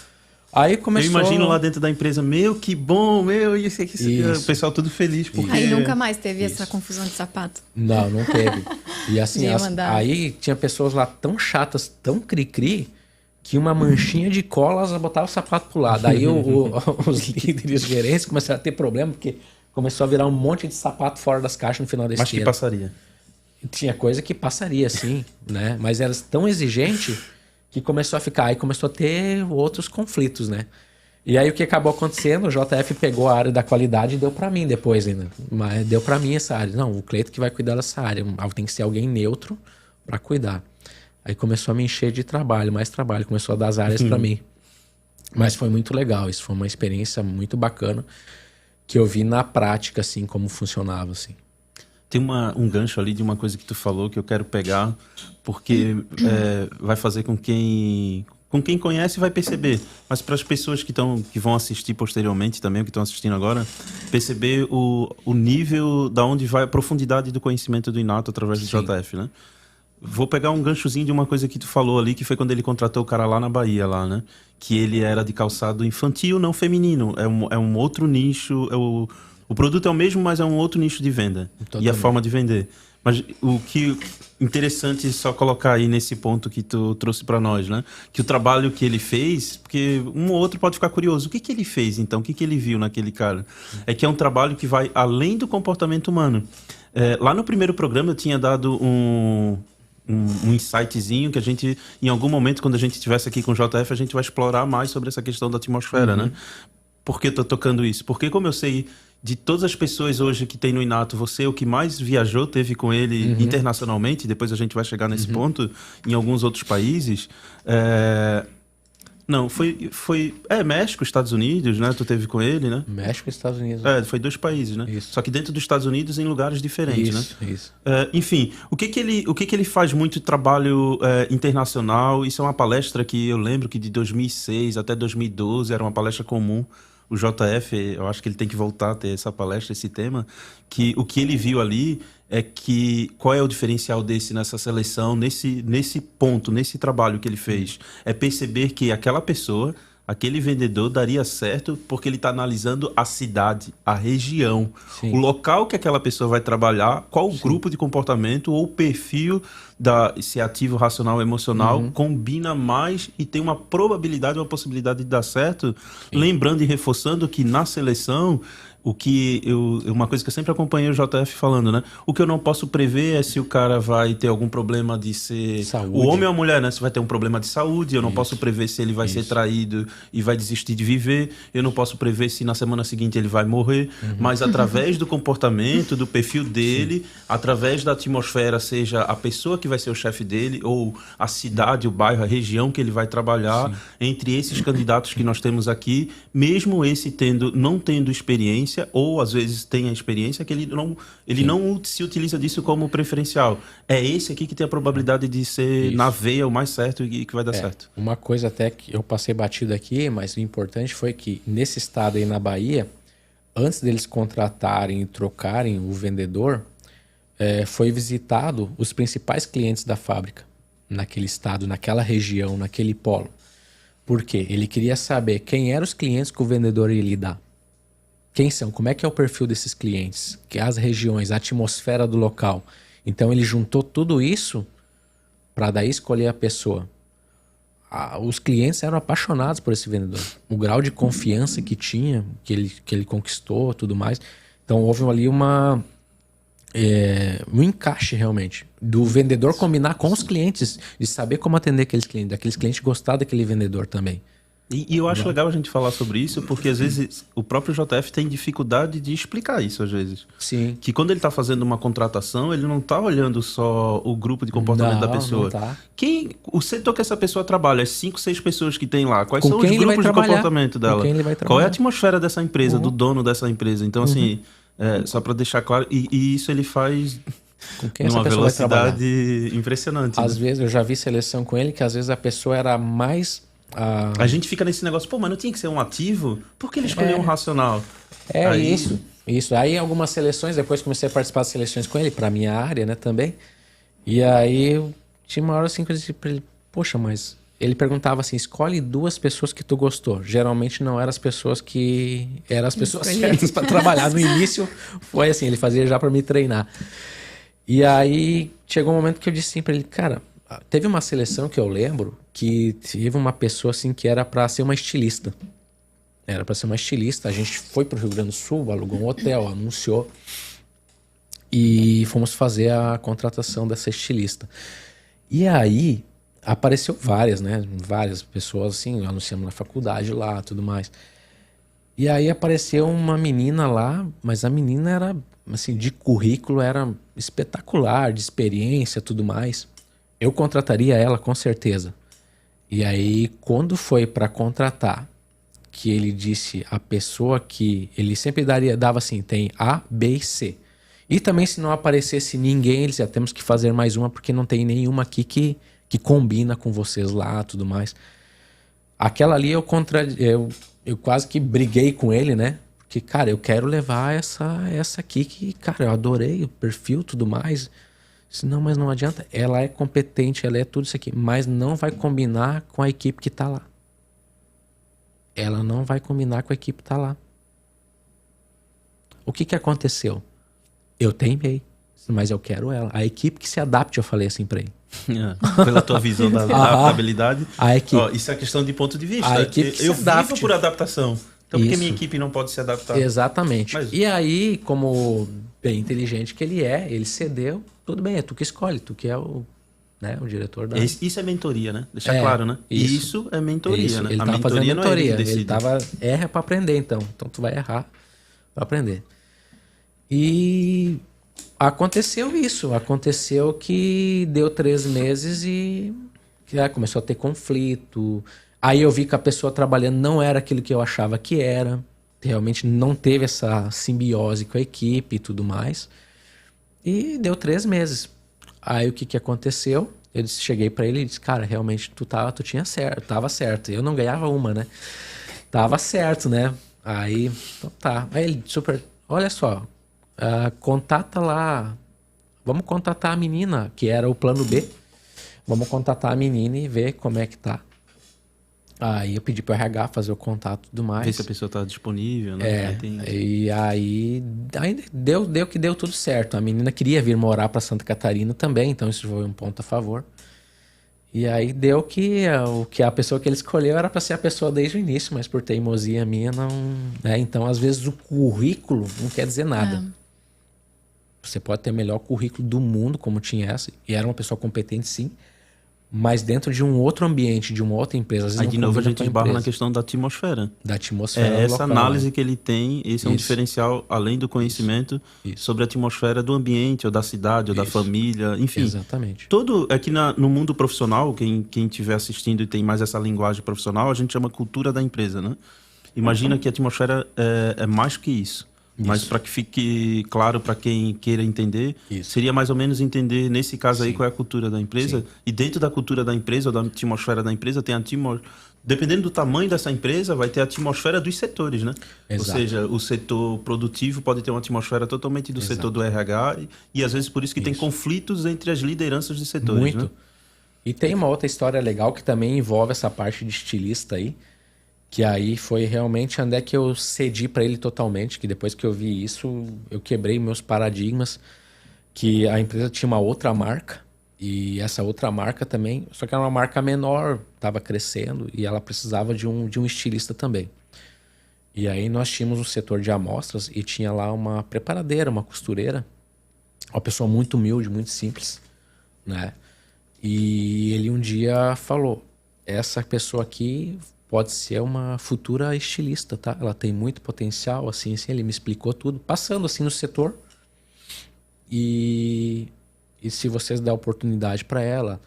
aí começou... Eu imagino lá dentro da empresa, que bom, e o pessoal tudo feliz. Porque... Aí nunca mais teve essa confusão de sapato. Não teve. E assim, aí tinha pessoas lá tão chatas, tão cri-cri, que uma manchinha de cola, elas botavam o sapato pro lado. Aí os líderes, os gerentes começaram a ter problema, porque começou a virar um monte de sapato fora das caixas no final da esteira. Mas que passaria? Tinha coisa que passaria, sim, né? Mas era tão exigente que começou a ficar... Aí começou a ter outros conflitos, né? E aí o que acabou acontecendo, o JF pegou a área da qualidade e deu para mim depois ainda. Mas deu para mim essa área. Não, o Cleiton que vai cuidar dessa área. Tem que ser alguém neutro para cuidar. Aí começou a me encher de trabalho, mais trabalho. Começou a dar as áreas para mim. Mas foi muito legal, isso foi uma experiência muito bacana que eu vi na prática, assim, como funcionava, assim. Tem um gancho ali de uma coisa que tu falou que eu quero pegar, porque vai fazer com quem conhece vai perceber, mas para as pessoas que vão assistir posteriormente também, que estão assistindo agora, perceber o nível da onde vai a profundidade do conhecimento do Inato através do JF, né? Vou pegar um ganchozinho de uma coisa que tu falou ali, que foi quando ele contratou o cara lá na Bahia, lá, né? Que ele era de calçado infantil, não feminino. É um outro nicho. O produto é o mesmo, mas é um outro nicho de venda. Totalmente. E a forma de vender. Mas o que interessante só colocar aí nesse ponto que tu trouxe para nós, né? Que o trabalho que ele fez, porque um ou outro pode ficar curioso. O que ele fez, então? O que ele viu naquele cara? É que é um trabalho que vai além do comportamento humano. Lá no primeiro programa eu tinha dado um insightzinho que a gente, em algum momento, quando a gente estivesse aqui com o JF, a gente vai explorar mais sobre essa questão da atmosfera, né? Por que eu tô tocando isso? Porque como eu sei de todas as pessoas hoje que tem no Inato, você é o que mais viajou, teve com ele internacionalmente, depois a gente vai chegar nesse ponto, em alguns outros países. Não, foi México, Estados Unidos, né? Tu teve com ele, né? México e Estados Unidos. Foi 2 países, né? Isso. Só que dentro dos Estados Unidos, em lugares diferentes, né? Isso. Enfim, o que ele faz muito trabalho internacional? Isso é uma palestra que eu lembro que de 2006 até 2012 era uma palestra comum. O JF, eu acho que ele tem que voltar a ter essa palestra, esse tema, que o que ele viu ali é que qual é o diferencial nessa seleção, nesse ponto, nesse trabalho que ele fez, é perceber que aquela pessoa, aquele vendedor daria certo porque ele está analisando a cidade, a região, o local que aquela pessoa vai trabalhar, qual o grupo de comportamento ou o perfil se é ativo, racional, emocional, combina mais e tem uma probabilidade, uma possibilidade de dar certo. Lembrando e reforçando que na seleção, uma coisa que eu sempre acompanhei o JF falando, né? O que eu não posso prever é se o cara vai ter algum problema de ser... Saúde. O homem ou a mulher, né? Se vai ter um problema de saúde, eu não posso prever se ele vai ser traído e vai desistir de viver, eu não posso prever se na semana seguinte ele vai morrer, mas através do comportamento, do perfil dele, através da atmosfera, seja a pessoa que vai ser o chefe dele, ou a cidade, o bairro, a região que ele vai trabalhar, entre esses candidatos que nós temos aqui, mesmo esse não tendo experiência, ou às vezes tem a experiência, que ele não se utiliza disso como preferencial. É esse aqui que tem a probabilidade de ser na veia o mais certo e que vai dar certo. Uma coisa até que eu passei batido aqui, mas o importante foi que nesse estado aí na Bahia, antes deles contratarem e trocarem o vendedor, foi visitado os principais clientes da fábrica naquele estado, naquela região, naquele polo. Por quê? Ele queria saber quem eram os clientes que o vendedor ia lidar. Quem são? Como é que é o perfil desses clientes? Que as regiões, a atmosfera do local. Então ele juntou tudo isso para daí escolher a pessoa. Os clientes eram apaixonados por esse vendedor. O grau de confiança que tinha, que ele conquistou, tudo mais. Então houve ali um encaixe realmente do vendedor combinar com os clientes, de saber como atender aqueles clientes gostar daquele vendedor também. E eu acho legal a gente falar sobre isso, porque às vezes o próprio JF tem dificuldade de explicar isso, às vezes. Sim. Que quando ele está fazendo uma contratação, ele não está olhando só o grupo de comportamento da pessoa. Não tá. O setor que essa pessoa trabalha, as 5, 6 pessoas que tem lá, quais Com são quem os ele vai grupos de trabalhar? comportamento dela? Com quem ele vai Qual é a trabalhar? atmosfera dessa empresa, do dono dessa empresa? Então, assim, só para deixar claro, e isso ele faz Com quem essa numa pessoa vai trabalhar? velocidade impressionante. Às né? vezes eu já vi seleção com ele que às vezes a pessoa era mais... A gente fica nesse negócio, pô, mas não tinha que ser um ativo? Por que ele escolheu um racional? Aí... Isso. Aí algumas seleções, depois comecei a participar das seleções com ele, pra minha área, né, também. E aí eu tinha uma hora assim que eu disse pra ele, poxa, mas... Ele perguntava assim, escolhe 2 pessoas que tu gostou. Geralmente não eram as pessoas que... Eram as pessoas certas pra trabalhar. No início foi assim, ele fazia já pra me treinar. E aí chegou um momento que eu disse assim pra ele, cara... Teve uma seleção que eu lembro que teve uma pessoa assim que era pra ser uma estilista. Era pra ser uma estilista. A gente foi pro Rio Grande do Sul, alugou um hotel, anunciou. E fomos fazer a contratação dessa estilista. E aí apareceu várias, né? Várias pessoas assim, anunciamos na faculdade lá, tudo mais. E aí apareceu uma menina lá, mas a menina era, assim, de currículo era espetacular, de experiência, tudo mais. Eu contrataria ela com certeza. E aí, quando foi para contratar, que ele disse a pessoa que ele sempre dava assim, tem A, B e C. E também se não aparecesse ninguém, eles já temos que fazer mais uma, porque não tem nenhuma aqui que combina com vocês lá, tudo mais. Aquela ali eu quase que briguei com ele, né? Porque, cara, eu quero levar essa aqui que, cara, eu adorei o perfil, tudo mais. Disse, não, mas não adianta. Ela é competente, ela é tudo isso aqui, mas não vai combinar com a equipe que tá lá. Ela não vai combinar com a equipe que tá lá. O que aconteceu? Eu teimei, mas eu quero ela. A equipe que se adapte, eu falei assim pra ele. Pela tua visão da adaptabilidade. A equipe. Ó, isso é questão de ponto de vista. A equipe que eu se adapte. vivo por adaptação. Então por que Isso. minha equipe não pode se adaptar? Exatamente. Mas... E aí, como bem inteligente que ele cedeu. Tudo bem, é tu que escolhe, tu que é o diretor da... Isso é mentoria, né? Deixar claro, né? Isso é mentoria, isso. né? Ele A tava fazendo mentoria não é mentoria. ele que decide. Ele tava... Erra pra aprender, então. Então tu vai errar pra aprender. E aconteceu isso. Aconteceu que deu 3 meses e começou a ter conflito. Aí eu vi que a pessoa trabalhando não era aquilo que eu achava que era. Realmente não teve essa simbiose com a equipe e tudo mais. E deu 3 meses. Aí o que aconteceu? Eu cheguei pra ele e disse, cara, realmente tu tinha certo, tava certo. Eu não ganhava uma, né? Tava certo, né? Aí, então tá. Aí ele olha só, contata lá, vamos contatar a menina, que era o plano B. Vamos contatar a menina e ver como é que tá. Aí eu pedi pro RH fazer o contato e tudo mais. Ver se a pessoa tá disponível, né? E aí deu tudo certo. A menina queria vir morar para Santa Catarina também, então isso foi um ponto a favor. E aí deu que a pessoa que ele escolheu era para ser a pessoa desde o início, mas por teimosia minha não... Então, às vezes, o currículo não quer dizer nada. Você pode ter o melhor currículo do mundo, como tinha essa, e era uma pessoa competente, sim, mas dentro de um outro ambiente, de uma outra empresa. Às vezes aí, de novo, a gente esbarra na empresa. questão da atmosfera. Da atmosfera essa local, análise né? que ele tem, esse é um diferencial, além do conhecimento, sobre a atmosfera do ambiente, ou da cidade, ou da família, enfim. Exatamente. Aqui no mundo profissional, quem estiver assistindo e tem mais essa linguagem profissional, a gente chama cultura da empresa, né? Imagina que a atmosfera é mais que isso. Mas para que fique claro para quem queira entender, seria mais ou menos entender, nesse caso aí, qual é a cultura da empresa. E dentro da cultura da empresa, ou da atmosfera da empresa, tem dependendo do tamanho dessa empresa, vai ter a atmosfera dos setores, né? Exato. Ou seja, o setor produtivo pode ter uma atmosfera totalmente do setor do RH e às vezes por isso que tem conflitos entre as lideranças de setores, Muito. né? E tem uma outra história legal que também envolve essa parte de estilista aí, que aí foi realmente onde é que eu cedi para ele totalmente, que depois que eu vi isso, eu quebrei meus paradigmas, que a empresa tinha uma outra marca, e essa outra marca também, só que era uma marca menor, estava crescendo, e ela precisava de um estilista também. E aí nós tínhamos um setor de amostras, e tinha lá uma preparadeira, uma costureira, uma pessoa muito humilde, muito simples, né? E ele um dia falou, essa pessoa aqui pode ser uma futura estilista, tá? Ela tem muito potencial, assim, ele me explicou tudo, passando assim no setor. E se vocês der oportunidade para ela.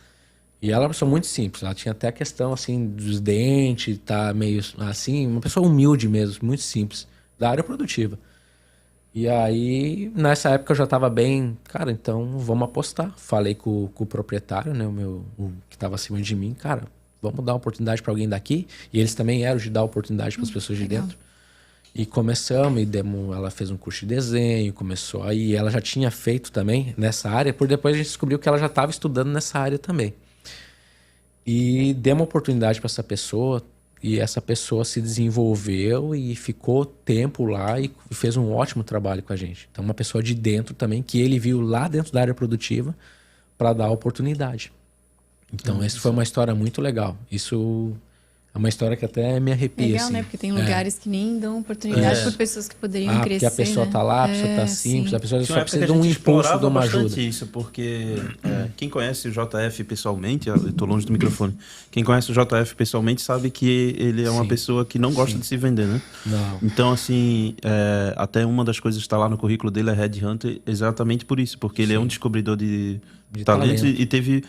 E ela é uma pessoa muito simples, ela tinha até a questão assim dos dentes, tá meio assim, uma pessoa humilde mesmo, muito simples, da área produtiva. E aí, nessa época eu já estava bem, cara, então vamos apostar. Falei com o proprietário, né, o que estava acima de mim, cara, vamos dar uma oportunidade para alguém daqui. E eles também eram de dar oportunidade para as pessoas de dentro. E começamos, ela fez um curso de desenho, começou aí, ela já tinha feito também nessa área, por depois a gente descobriu que ela já estava estudando nessa área também. E demos uma oportunidade para essa pessoa, e essa pessoa se desenvolveu e ficou tempo lá e fez um ótimo trabalho com a gente. Então, uma pessoa de dentro também, que ele viu lá dentro da área produtiva para dar oportunidade. Então, essa foi uma história muito legal. Isso é uma história que até me arrepia. Legal, assim. né? Porque tem lugares que nem dão oportunidade para pessoas que poderiam crescer. Porque a pessoa tá lá, a pessoa tá simples, a pessoa só precisa de um impulso, de uma ajuda. Isso, porque quem conhece o JF pessoalmente, eu tô longe do microfone, quem conhece o JF pessoalmente sabe que ele é uma pessoa que não gosta de se vender, né? Não. Então, assim, até uma das coisas que está lá no currículo dele é Headhunter, exatamente por isso, porque ele é um descobridor de talentos e teve...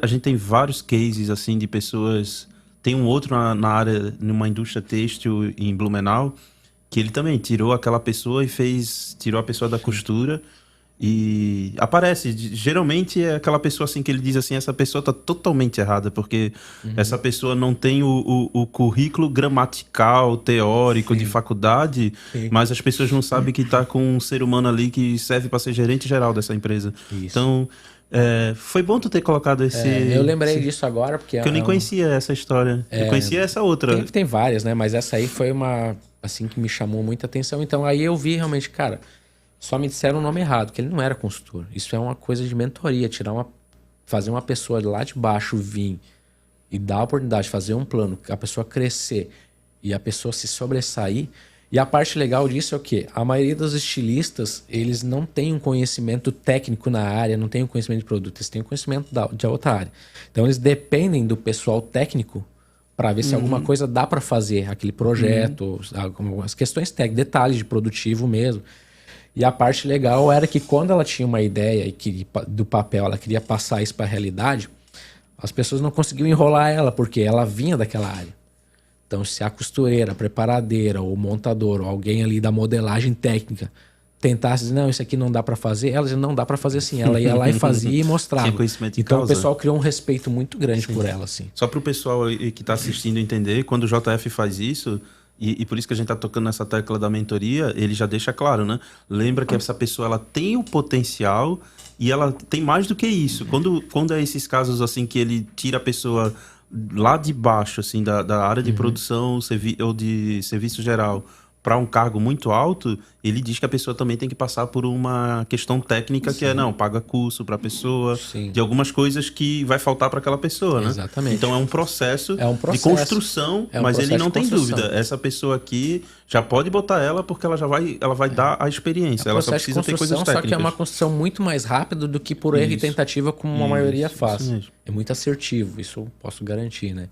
A gente tem vários cases, assim, de pessoas Tem um outro na área, numa indústria têxtil em Blumenau, que ele também tirou aquela pessoa e tirou a pessoa da costura. E aparece, geralmente é aquela pessoa assim que ele diz assim, essa pessoa tá totalmente errada, porque essa pessoa não tem o currículo gramatical, teórico de faculdade, mas as pessoas não sabem que tá com um ser humano ali que serve para ser gerente geral dessa empresa. Isso. Então, foi bom tu ter colocado esse... eu lembrei disso agora, porque... eu nem conhecia essa história, eu conhecia essa outra. Tem várias, né? Mas essa aí foi uma, assim, que me chamou muita atenção. Então aí eu vi realmente, cara... Só me disseram o nome errado, que ele não era consultor. Isso é uma coisa de mentoria, fazer uma pessoa lá de baixo vir e dar a oportunidade de fazer um plano, a pessoa crescer e a pessoa se sobressair. E a parte legal disso é o quê? A maioria dos estilistas, eles não têm um conhecimento técnico na área, não têm um conhecimento de produto, eles têm um conhecimento de outra área. Então eles dependem do pessoal técnico para ver se alguma coisa dá para fazer, aquele projeto, as questões técnicas, detalhes de produtivo mesmo. E a parte legal era que quando ela tinha uma ideia e do papel ela queria passar isso para a realidade, as pessoas não conseguiam enrolar ela, porque ela vinha daquela área. Então, se a costureira, a preparadeira, ou o montador, ou alguém ali da modelagem técnica tentasse dizer, não, isso aqui não dá para fazer, ela dizia, não dá para fazer assim. Ela ia lá e fazia e mostrava. Então, o pessoal criou um respeito muito grande por ela. Assim. Só para o pessoal que está assistindo entender, quando o JF faz isso... E por isso que a gente está tocando nessa tecla da mentoria, ele já deixa claro, né? Lembra que essa pessoa ela tem o potencial e ela tem mais do que isso. Quando é esses casos assim que ele tira a pessoa lá de baixo, assim, da área de produção ou de serviço geral para um cargo muito alto, ele diz que a pessoa também tem que passar por uma questão técnica que paga curso para a pessoa, de algumas coisas que vai faltar para aquela pessoa, né? Exatamente. Então é um processo de construção, mas ele não tem dúvida. Essa pessoa aqui já pode botar ela porque ela vai dar a experiência. Ela só precisa ter coisas técnicas. Só que é uma construção muito mais rápida do que por erro e tentativa como a maioria faz. É muito assertivo, isso eu posso garantir, né?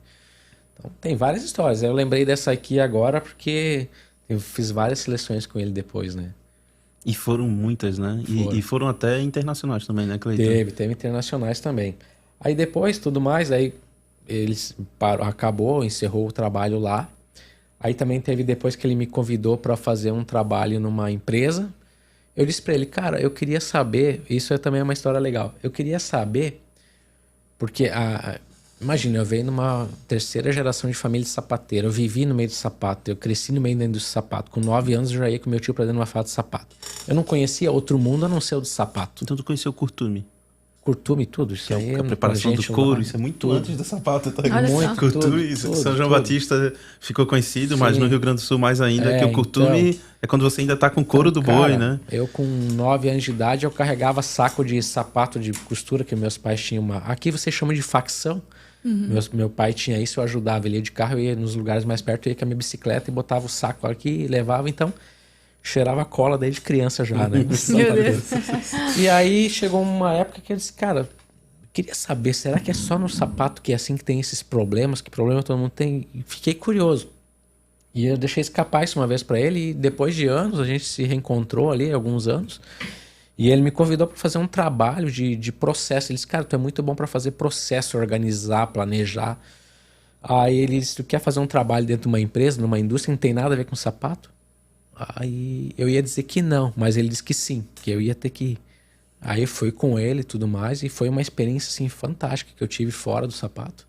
Então tem várias histórias. Eu lembrei dessa aqui agora porque... eu fiz várias seleções com ele depois, né? E foram muitas, né? E foram até internacionais também, né, Cleiton? Teve internacionais também. Aí depois, tudo mais, aí eles encerrou o trabalho lá. Aí também teve depois que ele me convidou para fazer um trabalho numa empresa. Eu disse para ele, cara, eu queria saber, isso também é uma história legal. Eu queria saber, porque imagina, eu venho numa terceira geração de família de sapateiro. Eu vivi no meio do sapato. Eu cresci no meio da indústria do sapato. Com 9 anos eu já ia com meu tio pra dentro de uma fábrica de sapato. Eu não conhecia outro mundo a não ser o do sapato. Então tu conheceu o Curtume? Curtume tudo. Isso aí a preparação do couro. Isso é muito antes do sapato. Tá? Muito. Curtume, São João Batista ficou conhecido, mas no Rio Grande do Sul mais ainda. Que o Curtume então, é quando você ainda tá com couro do boi, né? Eu com 9 anos de idade, eu carregava saco de sapato de costura, que meus pais tinham uma... Aqui você chama de facção. Meu pai tinha isso, eu ajudava. Ele ia de carro, eu ia nos lugares mais perto, eu ia com a minha bicicleta e botava o saco aqui e levava. Então, cheirava cola desde criança já, né? Meu Deus. E aí chegou uma época que eu disse, cara, queria saber, será que é só no sapato que é assim que tem esses problemas? Que problema todo mundo tem? E fiquei curioso. E eu deixei escapar isso uma vez para ele e depois de anos, a gente se reencontrou ali, alguns anos. E ele me convidou para fazer um trabalho de processo. Ele disse, cara, tu é muito bom para fazer processo, organizar, planejar. Aí ele disse, tu quer fazer um trabalho dentro de uma empresa, numa indústria, não tem nada a ver com sapato? Aí eu ia dizer que não, mas ele disse que sim, que eu ia ter que ir. Aí eu fui com ele e tudo mais, e foi uma experiência assim, fantástica que eu tive fora do sapato.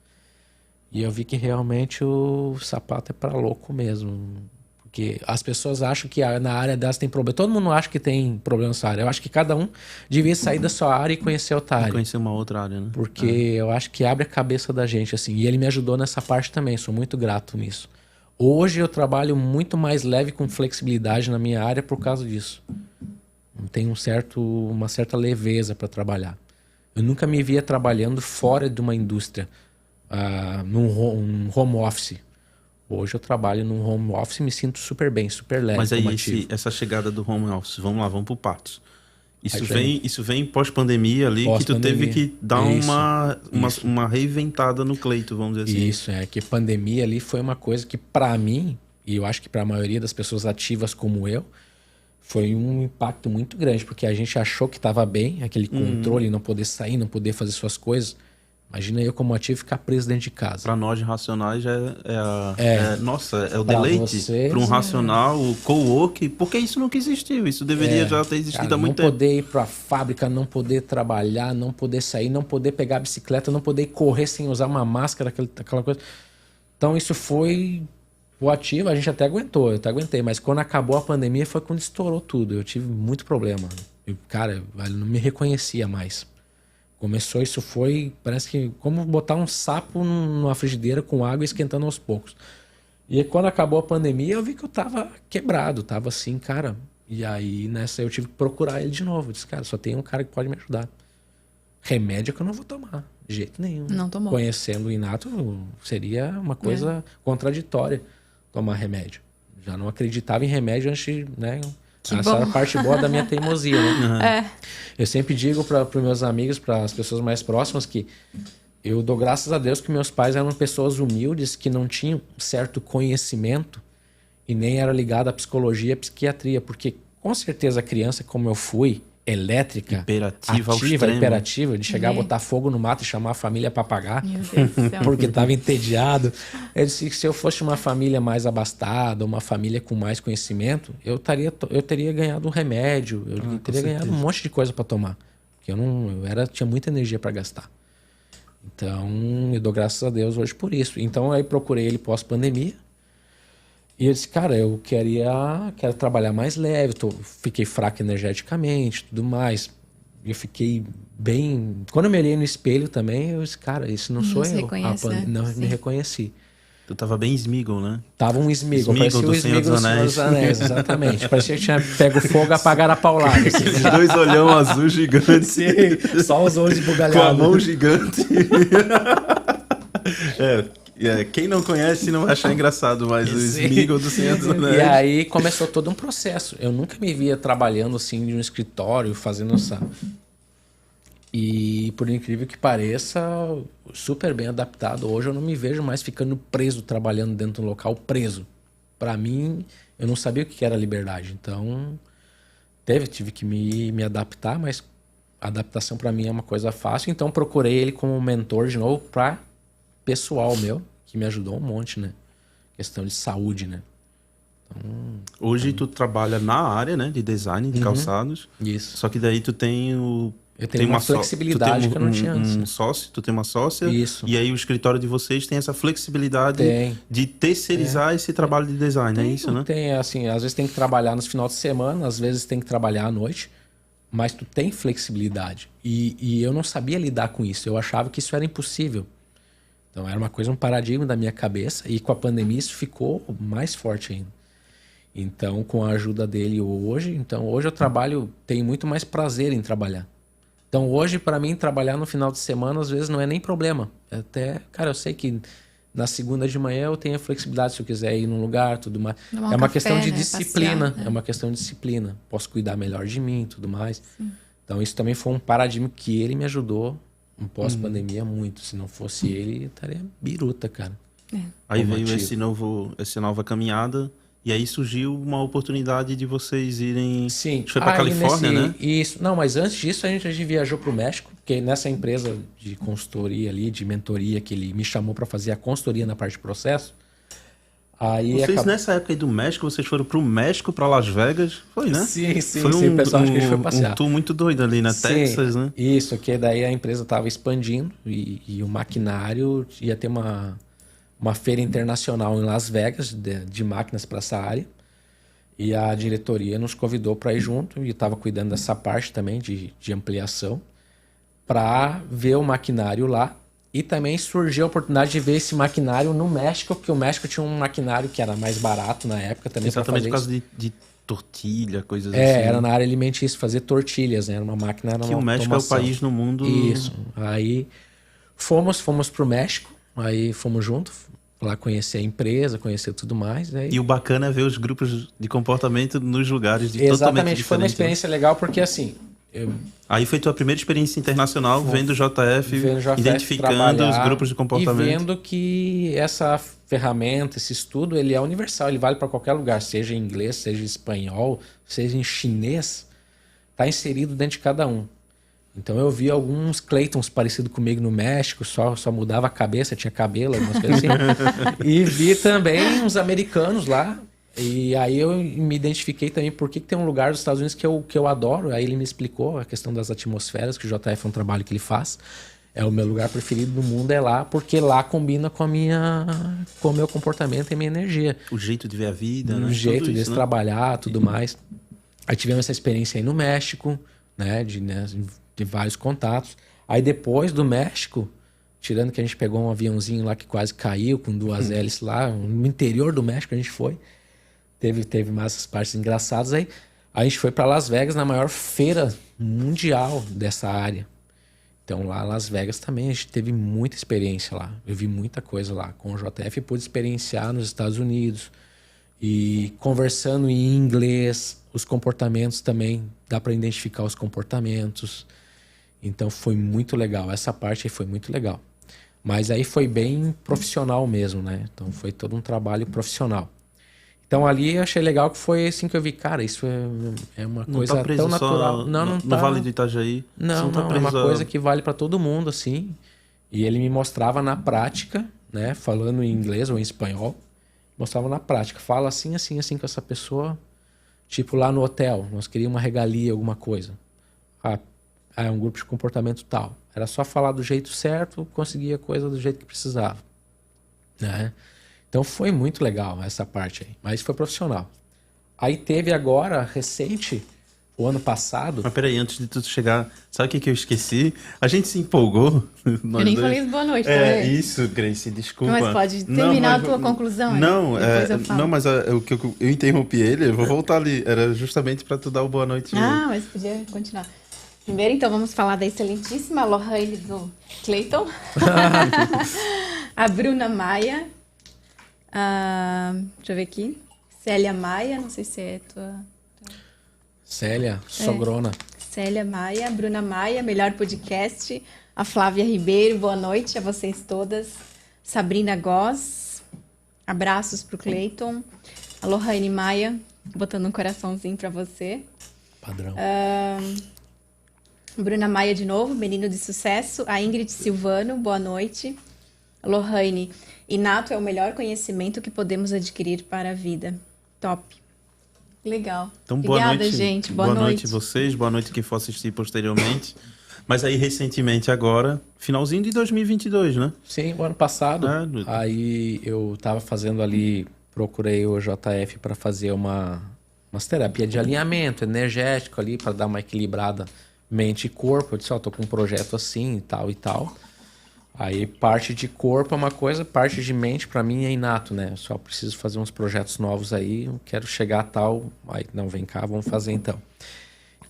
E eu vi que realmente o sapato é para louco mesmo. Porque as pessoas acham que na área delas tem problema. Todo mundo acha que tem problema nessa área. Eu acho que cada um devia sair da sua área e conhecer outra área. Conhecer uma outra área, né? Porque eu acho que abre a cabeça da gente, assim. E ele me ajudou nessa parte também. Sou muito grato nisso. Hoje eu trabalho muito mais leve, com flexibilidade na minha área por causa disso. Tenho uma certa leveza para trabalhar. Eu nunca me via trabalhando fora de uma indústria, num home office. Hoje eu trabalho num home office e me sinto super bem, super leve. Mas aí essa chegada do home office, vamos lá, vamos por partes. Isso vem pós-pandemia ali, que tu teve que dar uma reinventada no Cleiton, vamos dizer assim. Isso, que pandemia ali foi uma coisa que para mim, e eu acho que para a maioria das pessoas ativas como eu, foi um impacto muito grande, porque a gente achou que estava bem, aquele controle, não poder sair, não poder fazer suas coisas. Imagina eu como ativo ficar preso dentro de casa. Para nós racionais nossa, é o Pra deleite. vocês, Para um racional, o co-work, porque isso nunca existiu. Isso deveria já ter existido Cara, há muito não tempo. poder ir pra fábrica, não poder trabalhar, não poder sair, não poder pegar a bicicleta, não poder correr sem usar uma máscara, aquela coisa. Então isso foi o ativo, a gente até aguentou, eu até aguentei, mas quando acabou a pandemia foi quando estourou tudo. Eu tive muito problema. Cara, eu não me reconhecia mais. Começou, isso foi, parece que como botar um sapo numa frigideira com água esquentando aos poucos. E aí, quando acabou a pandemia, eu vi que eu tava quebrado, tava assim, cara. E aí, nessa, eu tive que procurar ele de novo. Eu disse, cara, só tem um cara que pode me ajudar. Remédio que eu não vou tomar, de jeito nenhum. Não tomou. Conhecendo o Inato, seria uma coisa contraditória tomar remédio. Já não acreditava em remédio antes, né? Essa era a parte boa da minha teimosia, né? Eu sempre digo para os meus amigos, para as pessoas mais próximas, que eu dou graças a Deus que meus pais eram pessoas humildes que não tinham certo conhecimento e nem era ligado à psicologia e à psiquiatria, porque com certeza a criança, como eu fui, elétrica, Hiperativa ao ativa, extremo. hiperativa, de chegar a botar fogo no mato e chamar a família para pagar, Meu Deus do céu. porque estava entediado. Eu disse que se eu fosse uma família mais abastada, uma família com mais conhecimento, eu teria ganhado um remédio, eu teria ganhado um monte de coisa para tomar, porque tinha muita energia para gastar. Então, eu dou graças a Deus hoje por isso. Então, aí procurei ele pós-pandemia. E eu disse, cara, eu quero trabalhar mais leve, fiquei fraco energeticamente, tudo mais. Eu fiquei bem... Quando eu me olhei no espelho também, eu disse, cara, isso não sou se eu. reconhece, né? Não Sim. me reconheci. Tu tava bem Sméagol, né? Tava um Sméagol, parecia do o Senhor Sméagol dos do Senhor Anéis. dos Anéis, exatamente. Parecia que tinha pego fogo e apagaram a paulada. Assim. Os dois olhão azul gigante. Sim, só os olhos Com a esbugalhados. mão gigante. Quem não conhece não vai achar engraçado, mas o Sim. Sméagol do Senhor dos Anéis. E aí começou todo um processo. Eu nunca me via trabalhando assim de um escritório, fazendo essa... E por incrível que pareça, super bem adaptado. Hoje eu não me vejo mais ficando preso, trabalhando dentro de um local preso. Para mim, eu não sabia o que era liberdade. Então, tive que me adaptar, mas a adaptação para mim é uma coisa fácil. Então, procurei ele como mentor de novo para pessoal meu, que me ajudou um monte, né? Questão de saúde, né? Hoje tu trabalha na área, né, de design de calçados. Isso. Só que daí tu tem o... Eu tenho uma flexibilidade que eu não tinha antes. Um sócio, tu tem uma sócia. Isso. E aí o escritório de vocês tem essa flexibilidade de terceirizar esse trabalho de design, é isso, né? Tem, assim, às vezes tem que trabalhar nos finais de semana, às vezes tem que trabalhar à noite, mas tu tem flexibilidade. E eu não sabia lidar com isso, eu achava que isso era impossível. Então era um paradigma da minha cabeça, e com a pandemia isso ficou mais forte ainda. Então, com a ajuda dele hoje eu tenho muito mais prazer em trabalhar. Então, hoje, para mim, trabalhar no final de semana, às vezes, não é nem problema. Cara, eu sei que na segunda de manhã eu tenho a flexibilidade se eu quiser ir num lugar, tudo mais. É uma questão de disciplina. Passear, né? É uma questão de disciplina. Posso cuidar melhor de mim, tudo mais. Sim. Então, isso também foi um paradigma que ele me ajudou, no pós-pandemia, muito. Se não fosse ele, eu estaria biruta, cara. Aí veio essa nova caminhada. E aí surgiu uma oportunidade de vocês irem... Sim. Foi pra Califórnia, né? Isso. Não, mas antes disso a gente viajou pro México, porque nessa empresa de consultoria ali, de mentoria, que ele me chamou para fazer a consultoria na parte de processo. Aí nessa época aí do México, vocês foram pro México, para Las Vegas? Foi, né? Sim. Foi o pessoal acho que a gente foi passear. Um tour muito doido ali na Texas, né? Isso, que daí a empresa estava expandindo e o maquinário ia ter uma feira internacional em Las Vegas de máquinas para essa área. E a diretoria nos convidou para ir junto e estava cuidando dessa parte também de ampliação para ver o maquinário lá. E também surgiu a oportunidade de ver esse maquinário no México, porque o México tinha um maquinário que era mais barato na época também. Exatamente por causa de tortilha, coisas assim. Era na área alimentícia, fazer tortilhas, né? Era uma máquina, era que o México automação. É o país no mundo... Isso. Aí fomos pro México, aí fomos juntos, lá conhecer a empresa, conhecer tudo mais. Aí... E o bacana é ver os grupos de comportamento nos lugares de Exatamente, totalmente diferentes. Foi uma experiência legal porque assim... Aí foi tua primeira experiência internacional, vendo o JF, identificando os grupos de comportamento. E vendo que essa ferramenta, esse estudo, ele é universal, ele vale para qualquer lugar, seja em inglês, seja em espanhol, seja em chinês, está inserido dentro de cada um. Então eu vi alguns Claytons parecidos comigo no México, só mudava a cabeça, tinha cabelo, algumas coisas assim. E vi também uns americanos lá. E aí eu me identifiquei também porque tem um lugar dos Estados Unidos que eu adoro. Aí ele me explicou a questão das atmosferas, que o JF é um trabalho que ele faz. É o meu lugar preferido do mundo, é lá, porque lá combina com o meu comportamento e minha energia. O jeito de ver a vida, né? O jeito de né? trabalhar, tudo mais. Aí tivemos essa experiência aí no México, né, de vários contatos. Aí depois do México, tirando que a gente pegou um aviãozinho lá que quase caiu, com 2 hélices lá, no interior do México a gente foi. Teve mais essas partes engraçadas aí. A gente foi para Las Vegas, na maior feira mundial dessa área. Então lá em Las Vegas também a gente teve muita experiência lá. Eu vi muita coisa lá. Com o JF pude experienciar nos Estados Unidos. E conversando em inglês, os comportamentos também, dá para identificar os comportamentos. Então foi muito legal. Essa parte aí foi muito legal. Mas aí foi bem profissional mesmo, né? Então foi todo um trabalho profissional. Então ali eu achei legal que foi assim que eu vi, cara, isso é uma coisa tão natural. Não no Vale do Itajaí? Não, é uma coisa que vale para todo mundo, assim. E ele me mostrava na prática, né? Falando em inglês ou em espanhol. Mostrava na prática. Fala assim, assim, assim com essa pessoa. Tipo lá no hotel, nós queríamos uma regalia, alguma coisa. É um grupo de comportamento tal. Era só falar do jeito certo, conseguia a coisa do jeito que precisava. Né? Então foi muito legal essa parte aí. Mas foi profissional. Aí teve agora, recente, o ano passado... Mas peraí, antes de tudo chegar, sabe o que eu esqueci? A gente se empolgou. Eu nem falei boa noite, tá isso, Grace, desculpa. Mas pode terminar a tua conclusão? Não, mas o que eu interrompi ele, eu vou voltar ali. Era justamente para tu dar o boa noite. Mas podia continuar. Primeiro, então, vamos falar da excelentíssima Lohane do Clayton. A Bruna Maia. Deixa eu ver aqui. Célia Maia, não sei se é tua... Célia, sogrona. Célia Maia, Bruna Maia, melhor podcast. A Flávia Ribeiro, boa noite a vocês todas. Sabrina Goss, abraços pro Clayton. A Lohane Maia, botando um coraçãozinho para você. Padrão. Bruna Maia de novo, menino de sucesso. A Ingrid Silvano, boa noite. A Lohane, inato é o melhor conhecimento que podemos adquirir para a vida. Top. Legal. Então, obrigada, boa noite, gente. Boa noite vocês, boa noite quem for assistir posteriormente. Mas aí, recentemente, agora, finalzinho de 2022, né? Sim, o ano passado. Aí eu tava fazendo ali, procurei o JF para fazer umas terapias de alinhamento energético ali, para dar uma equilibrada mente e corpo. Eu disse, tô com um projeto assim e tal e tal. Aí parte de corpo é uma coisa, parte de mente para mim é inato, né? Eu só preciso fazer uns projetos novos aí, eu quero chegar a tal... Aí, não, vem cá, vamos fazer então.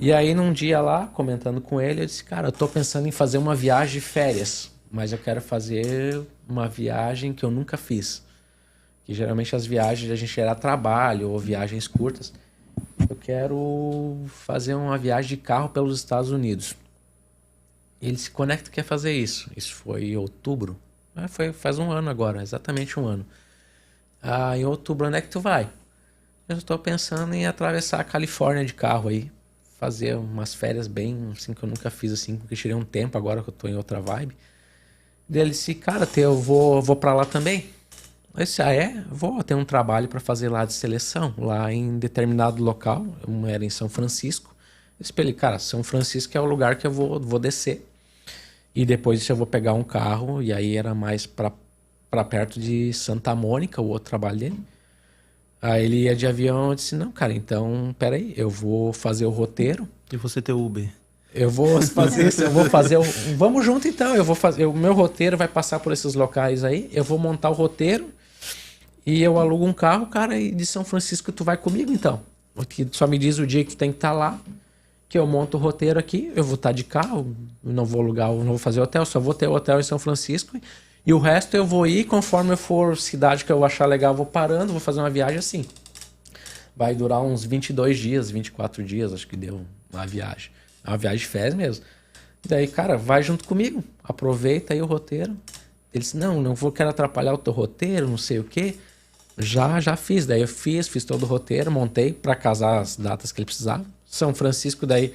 E aí num dia lá, comentando com ele, eu disse, cara, eu tô pensando em fazer uma viagem de férias, mas eu quero fazer uma viagem que eu nunca fiz. Que geralmente as viagens a gente era trabalho ou viagens curtas. Eu quero fazer uma viagem de carro pelos Estados Unidos. Ele se conecta e quer fazer isso. Isso foi em outubro. Faz um ano agora, exatamente um ano. Em outubro, onde é que tu vai? Eu estou pensando em atravessar a Califórnia de carro aí. Fazer umas férias bem, assim, que eu nunca fiz, assim, porque tirei um tempo agora que eu tô em outra vibe. Daí ele disse, cara, eu vou pra lá também. Eu disse, vou ter um trabalho para fazer lá de seleção, lá em determinado local. Eu era em São Francisco. Eu disse pra ele, cara, São Francisco é o lugar que eu vou descer. E depois disso eu vou pegar um carro, e aí era mais pra perto de Santa Mônica, o outro trabalho dele. Aí ele ia de avião, eu disse, não, cara, então, peraí, eu vou fazer o roteiro. E você ter Uber? Eu vou fazer isso, vamos junto então, eu vou fazer, o meu roteiro vai passar por esses locais aí, eu vou montar o roteiro, e eu alugo um carro, cara, e de São Francisco tu vai comigo então. Porque só me diz o dia que tu tem que estar lá, que eu monto o roteiro aqui, eu vou estar de carro, não vou fazer hotel, só vou ter hotel em São Francisco, e o resto eu vou ir, conforme eu for cidade que eu achar legal, eu vou parando, vou fazer uma viagem assim. Vai durar uns 22 dias, 24 dias, acho que deu a viagem. É uma viagem de férias mesmo. Daí, cara, vai junto comigo, aproveita aí o roteiro. Ele disse, não quero atrapalhar o teu roteiro, não sei o quê. Já fiz, daí eu fiz todo o roteiro, montei para casar as datas que ele precisava. São Francisco, daí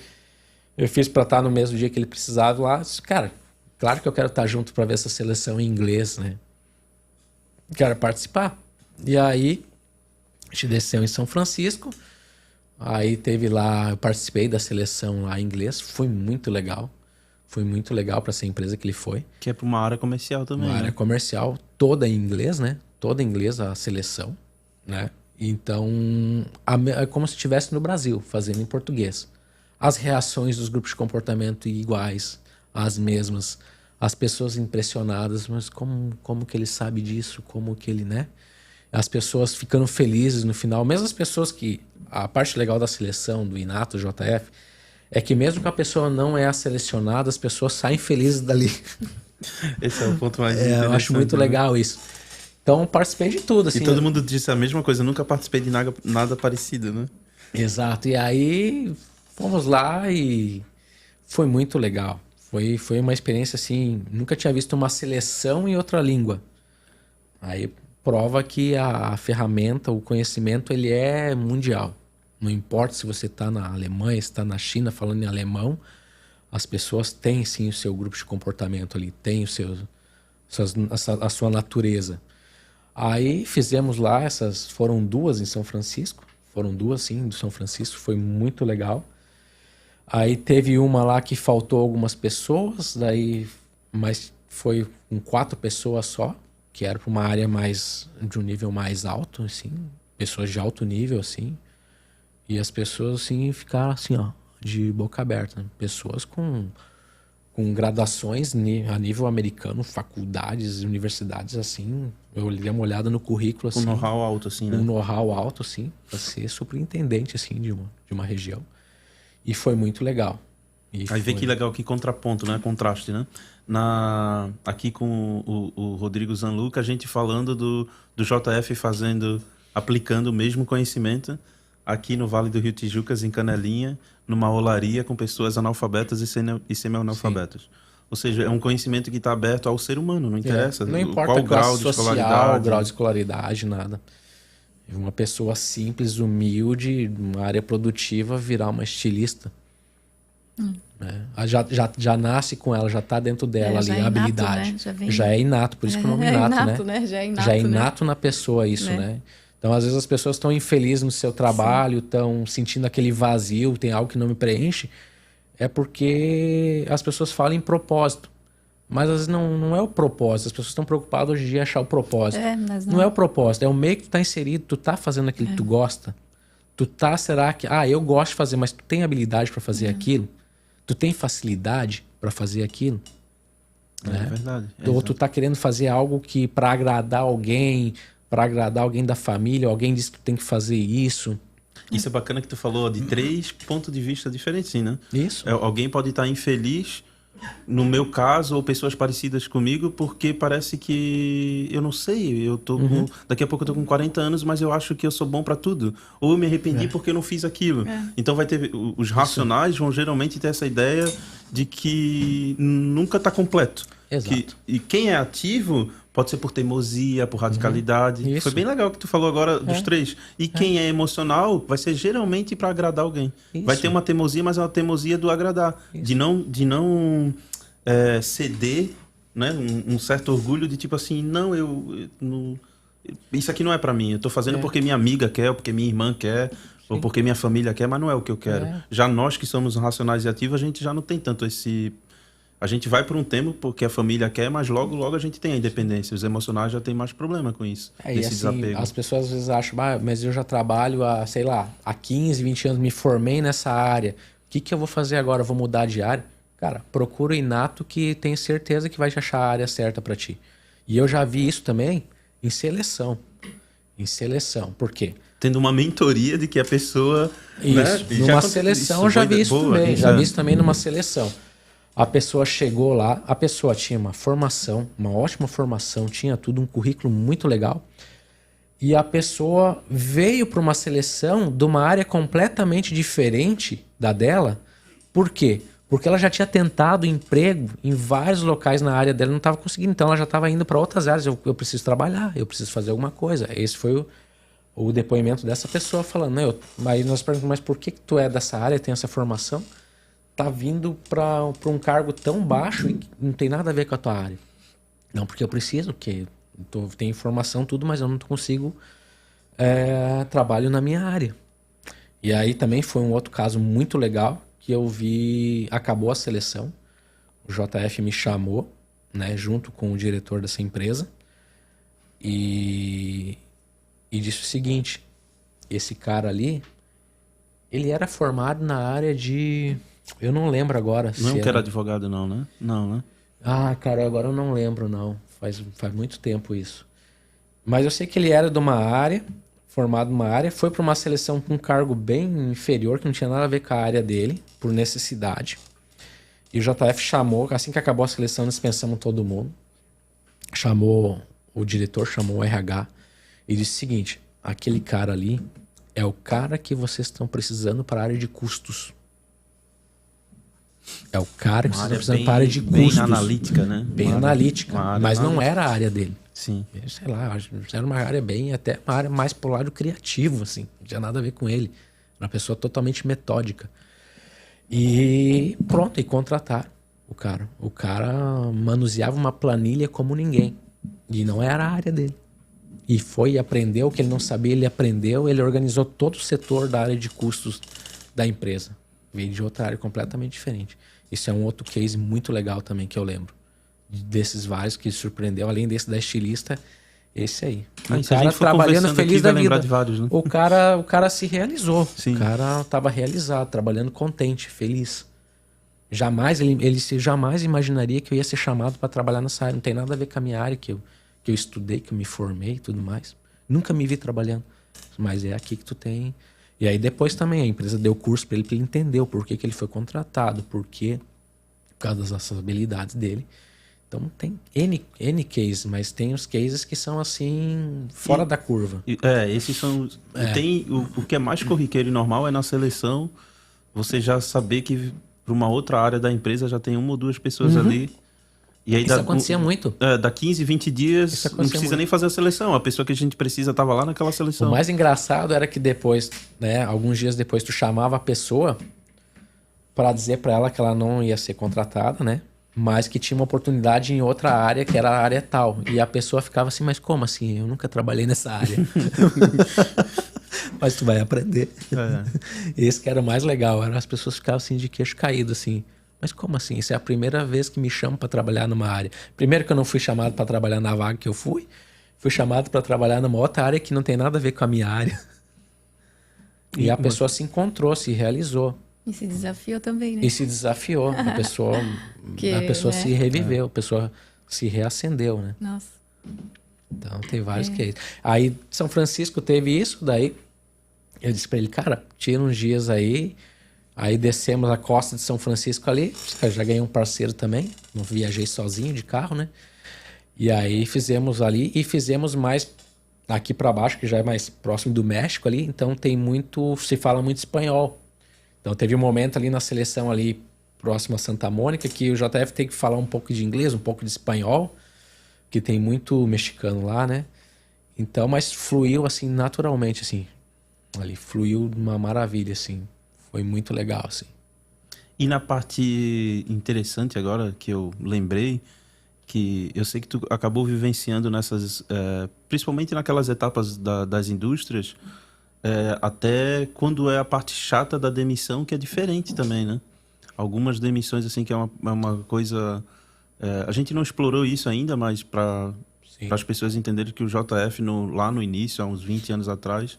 Eu fiz para estar no mesmo dia que ele precisava lá. Disse, cara, claro que eu quero estar junto para ver essa seleção em inglês, né? Quero participar. E aí, a gente desceu em São Francisco. Aí teve lá, eu participei da seleção lá em inglês. Foi muito legal. Foi muito legal para essa empresa que ele foi. Que é para uma área comercial também. Uma área comercial, toda em inglês, né? Toda em inglês a seleção, né? Então, é como se estivesse no Brasil, fazendo em português. As reações dos grupos de comportamento iguais, as mesmas. As pessoas impressionadas, mas como que ele sabe disso? Como que ele, né? As pessoas ficando felizes no final. Mesmo as pessoas que... A parte legal da seleção, do Inato, do JF, é que mesmo que a pessoa não é a selecionada, as pessoas saem felizes dali. Esse é o ponto mais interessante. Eu acho muito legal isso. Então, participei de tudo. Assim, e todo mundo disse a mesma coisa. Eu nunca participei de nada parecido, né? Exato. E aí, fomos lá e foi muito legal. Foi uma experiência assim... Nunca tinha visto uma seleção em outra língua. Aí, prova que a ferramenta, o conhecimento, ele é mundial. Não importa se você está na Alemanha, se está na China falando em alemão, as pessoas têm sim o seu grupo de comportamento ali, têm a sua natureza. Aí fizemos lá, foram 2 em São Francisco, foram 2 sim, do São Francisco, foi muito legal. Aí teve uma lá que faltou algumas pessoas, mas foi com 4 pessoas só, que era para uma área de um nível mais alto, assim, pessoas de alto nível, assim. E as pessoas, assim, ficaram assim, ó, de boca aberta. Pessoas com graduações a nível americano, faculdades, universidades, assim. Eu dei uma olhada no currículo, assim. Um know-how alto, assim, né? Um know-how alto, assim, para ser superintendente, assim, de uma região. E foi muito legal. Aí vê que legal, que contraponto, né? Contraste, né? Aqui com o Rodrigo Zanluca, a gente falando do JF aplicando o mesmo conhecimento aqui no Vale do Rio Tijucas, em Canelinha, numa olaria com pessoas analfabetas e semi-analfabetas. Ou seja, é um conhecimento que está aberto ao ser humano, não interessa. Não importa qual grau de social, escolaridade. grau de escolaridade, nada. Uma pessoa simples, humilde, uma área produtiva, virar uma estilista. Né? Já nasce com ela, já está dentro dela ali, a habilidade. Né? Já é inato, por isso que o nome é inato, né? Já é inato na pessoa isso, né? Então, às vezes, as pessoas estão infelizes no seu trabalho, estão sentindo aquele vazio, tem algo que não me preenche. É porque as pessoas falam em propósito. Mas, às vezes, não é o propósito. As pessoas estão preocupadas hoje em dia em achar o propósito. Mas não é o propósito, é o meio que tu tá inserido, tu tá fazendo aquilo que tu gosta. Será que... eu gosto de fazer, mas tu tem habilidade para fazer aquilo? Tu tem facilidade para fazer aquilo? É verdade. Ou tu tá querendo fazer algo que para agradar alguém da família, alguém disse que tu tem que fazer isso. Isso é bacana que tu falou de 3 pontos de vista diferentes, sim, né? Isso. Alguém pode estar infeliz, no meu caso, ou pessoas parecidas comigo, porque parece que, eu não sei, daqui a pouco eu tô com 40 anos, mas eu acho que eu sou bom para tudo. Ou eu me arrependi porque eu não fiz aquilo. Então vai ter, os racionais vão geralmente ter essa ideia de que nunca tá completo. Exato. E quem é ativo pode ser por teimosia, por radicalidade. Isso. Foi bem legal que tu falou agora dos 3. E quem é emocional vai ser geralmente para agradar alguém. Isso. Vai ter uma teimosia, mas é uma teimosia do agradar. Isso. De não ceder, né? Um certo orgulho de tipo assim, não, isso aqui não é para mim. Eu tô fazendo porque minha amiga quer, ou porque minha irmã quer, ou porque minha família quer, mas não é o que eu quero. Já nós que somos racionais e ativos, a gente já não tem tanto esse... A gente vai por um tempo porque a família quer, mas logo a gente tem a independência. Os emocionais já tem mais problema com isso. E assim, desapego. As pessoas às vezes acham, mas eu já trabalho há 15, 20 anos, me formei nessa área. O que eu vou fazer agora? Eu vou mudar de área? Cara, procura o inato que tem certeza que vai te achar a área certa para ti. E eu já vi isso também em seleção. Por quê? Tendo uma mentoria de que a pessoa... Isso, né? numa seleção eu já vi isso também. Já vi isso também numa seleção. A pessoa chegou lá, a pessoa tinha uma formação, uma ótima formação, tinha tudo, um currículo muito legal. E a pessoa veio para uma seleção de uma área completamente diferente da dela. Por quê? Porque ela já tinha tentado emprego em vários locais na área dela e não estava conseguindo. Então ela já estava indo para outras áreas. Eu preciso trabalhar, eu preciso fazer alguma coisa. Esse foi o depoimento dessa pessoa falando. Aí nós perguntamos, mas por que tu é dessa área, tem essa formação? tá vindo para um cargo tão baixo e que não tem nada a ver com a tua área. Não, porque eu preciso, porque tenho informação, tudo, mas eu não consigo trabalho na minha área. E aí também foi um outro caso muito legal, que eu vi, acabou a seleção, o JF me chamou, né, junto com o diretor dessa empresa, e disse o seguinte: esse cara ali, ele era formado na área de... Eu não lembro agora. Não é que era advogado não, né? Não, né? Ah, cara, agora eu não lembro, não. Faz muito tempo isso. Mas eu sei que ele era de uma área, formado numa área, foi para uma seleção com um cargo bem inferior, que não tinha nada a ver com a área dele, por necessidade. E o JF chamou, assim que acabou a seleção, dispensamos todo mundo. Chamou o diretor, chamou o RH e disse o seguinte: aquele cara ali é o cara que vocês estão precisando para a área de custos. É o cara que vocês estão precisando para a área de custos. Bem analítica, né? Bem analítica, mas não era a área dele. Sim. Sei lá, era uma área até uma área mais pro lado criativo, assim. Não tinha nada a ver com ele. Era uma pessoa totalmente metódica. E pronto, e contrataram o cara. O cara manuseava uma planilha como ninguém. E não era a área dele. E foi e aprendeu o que ele não sabia, ele aprendeu, ele organizou todo o setor da área de custos da empresa. Veio de outra área completamente diferente. Isso é um outro case muito legal também que eu lembro. Desses vários que surpreendeu, além desse da estilista, esse aí. O cara trabalhando feliz da vida. Vários, né? O cara se realizou. Sim. O cara estava realizado, trabalhando contente, feliz. Jamais, ele jamais imaginaria que eu ia ser chamado para trabalhar nessa área. Não tem nada a ver com a minha área, que eu estudei, que eu me formei e tudo mais. Nunca me vi trabalhando. Mas é aqui que tu tem. E aí depois também a empresa deu curso para ele entender o porquê que ele foi contratado, por causa das habilidades dele. Então tem N cases, mas tem os cases que são assim, fora da curva. Esses são... Tem, o que é mais corriqueiro e normal é na seleção você já saber que para uma outra área da empresa já tem uma ou duas pessoas ali. E aí isso acontecia muito. Dá 15, 20 dias, não precisa muito. Nem fazer a seleção. A pessoa que a gente precisa estava lá naquela seleção. O mais engraçado era que depois, né, alguns dias depois, tu chamava a pessoa para dizer para ela que ela não ia ser contratada, né? Mas que tinha uma oportunidade em outra área, que era a área tal. E a pessoa ficava assim, mas como assim? Eu nunca trabalhei nessa área. Mas tu vai aprender. Esse que era o mais legal. As pessoas ficavam assim de queixo caído, assim. Mas como assim? Isso é a primeira vez que me chamam para trabalhar numa área. Primeiro que eu não fui chamado para trabalhar na vaga que eu fui chamado para trabalhar numa outra área que não tem nada a ver com a minha área. E a pessoa se encontrou, se realizou. E se desafiou também, né? E se desafiou. A pessoa né? Se reviveu, a pessoa se reacendeu, né? Nossa. Então tem vários cases. Aí São Francisco teve isso, daí eu disse para ele, cara, tira uns dias aí. Aí descemos a costa de São Francisco ali, já ganhei um parceiro também, não viajei sozinho de carro, né? E aí fizemos ali e fizemos mais aqui para baixo, que já é mais próximo do México ali, então se fala muito espanhol. Então teve um momento ali na seleção ali próximo a Santa Mônica que o JF tem que falar um pouco de inglês, um pouco de espanhol, que tem muito mexicano lá, né? Então, mas fluiu assim naturalmente assim. Ali fluiu de uma maravilha assim. Foi muito legal, assim. E na parte interessante agora, que eu lembrei, que eu sei que tu acabou vivenciando nessas... principalmente naquelas etapas das indústrias, até quando é a parte chata da demissão, que é diferente também, né? Algumas demissões, assim, que é uma coisa... a gente não explorou isso ainda, mas para as pessoas entenderem que o JF, lá no início, há uns 20 anos atrás...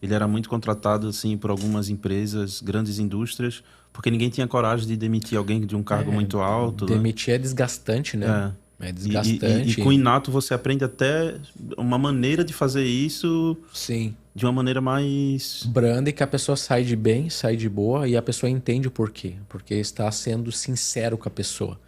Ele era muito contratado assim por algumas empresas, grandes indústrias, porque ninguém tinha coragem de demitir alguém de um cargo muito alto. Demitir, né? É desgastante, né? É desgastante. E com o Inato você aprende até uma maneira de fazer isso. Sim. De uma maneira mais... branda, e que a pessoa sai de bem, sai de boa, e a pessoa entende o porquê. Porque está sendo sincero com a pessoa.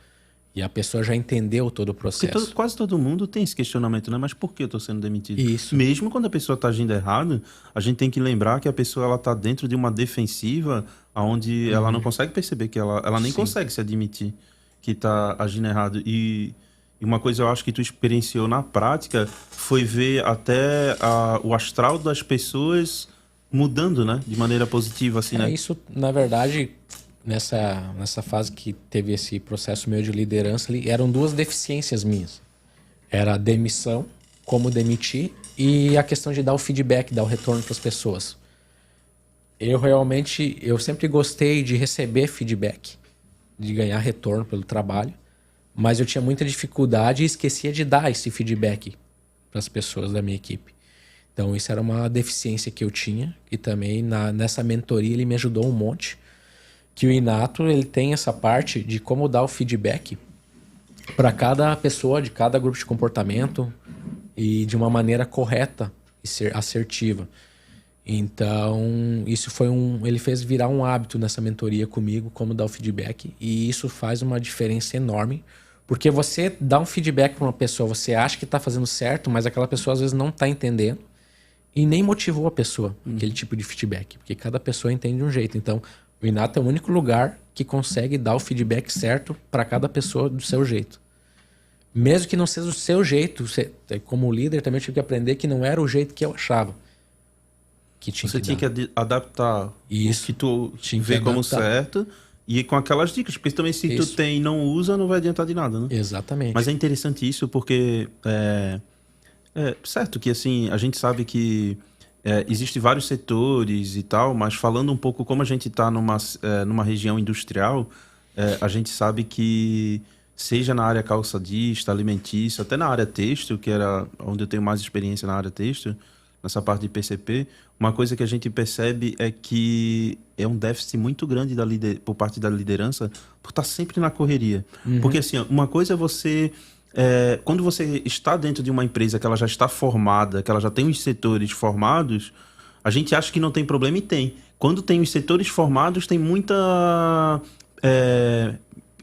E a pessoa já entendeu todo o processo. Porque quase todo mundo tem esse questionamento, né? Mas por que eu estou sendo demitido? Isso. Mesmo quando a pessoa está agindo errado, a gente tem que lembrar que a pessoa está dentro de uma defensiva onde ela não consegue perceber que ela nem consegue se admitir que está agindo errado. E uma coisa eu acho que tu experienciou na prática foi ver até o astral das pessoas mudando, né? De maneira positiva, assim, né? Isso, na verdade... nessa fase que teve esse processo meu de liderança ali, eram 2 deficiências minhas. Era a demissão, como demitir, e a questão de dar o feedback, dar o retorno para as pessoas. Eu sempre gostei de receber feedback, de ganhar retorno pelo trabalho, mas eu tinha muita dificuldade e esquecia de dar esse feedback para as pessoas da minha equipe. Então isso era uma deficiência que eu tinha, e também nessa mentoria ele me ajudou um monte, que o Inato ele tem essa parte de como dar o feedback para cada pessoa, de cada grupo de comportamento, e de uma maneira correta e ser assertiva. Então, isso foi ele fez virar um hábito nessa mentoria comigo, como dar o feedback, e isso faz uma diferença enorme, porque você dá um feedback para uma pessoa, você acha que está fazendo certo, mas aquela pessoa às vezes não está entendendo e nem motivou a pessoa, aquele tipo de feedback, porque cada pessoa entende de um jeito. Então, o Inato é o único lugar que consegue dar o feedback certo para cada pessoa do seu jeito. Mesmo que não seja o seu jeito, como líder também eu tive que aprender que não era o jeito que eu achava que tinha. Você tinha que adaptar isso, o que tu vê como certo, e com aquelas dicas, porque também se tu tem e não usa, não vai adiantar de nada, né? Exatamente. Mas é interessante isso porque certo que assim, a gente sabe que existem vários setores e tal, mas falando um pouco como a gente está numa região industrial, a gente sabe que seja na área calçadista, alimentícia, até na área têxtil, que era onde eu tenho mais experiência na área têxtil, nessa parte de PCP, uma coisa que a gente percebe é que é um déficit muito grande por parte da liderança por estar sempre na correria. Porque assim, uma coisa é você... quando você está dentro de uma empresa que ela já está formada, que ela já tem os setores formados, a gente acha que não tem problema, e tem. Quando tem os setores formados, tem muita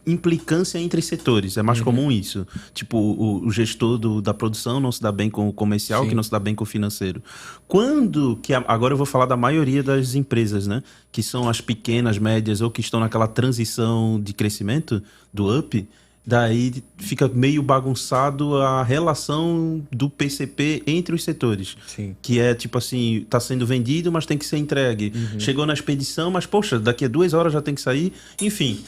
implicância entre setores. É mais comum isso. Tipo, o gestor da produção não se dá bem com o comercial, que não se dá bem com o financeiro. Agora eu vou falar da maioria das empresas, né? Que são as pequenas, médias, ou que estão naquela transição de crescimento, do up. Daí fica meio bagunçado a relação do PCP entre os setores. Sim. Que é tipo assim, tá sendo vendido, mas tem que ser entregue. Chegou na expedição, mas poxa, daqui a 2 horas já tem que sair. Enfim,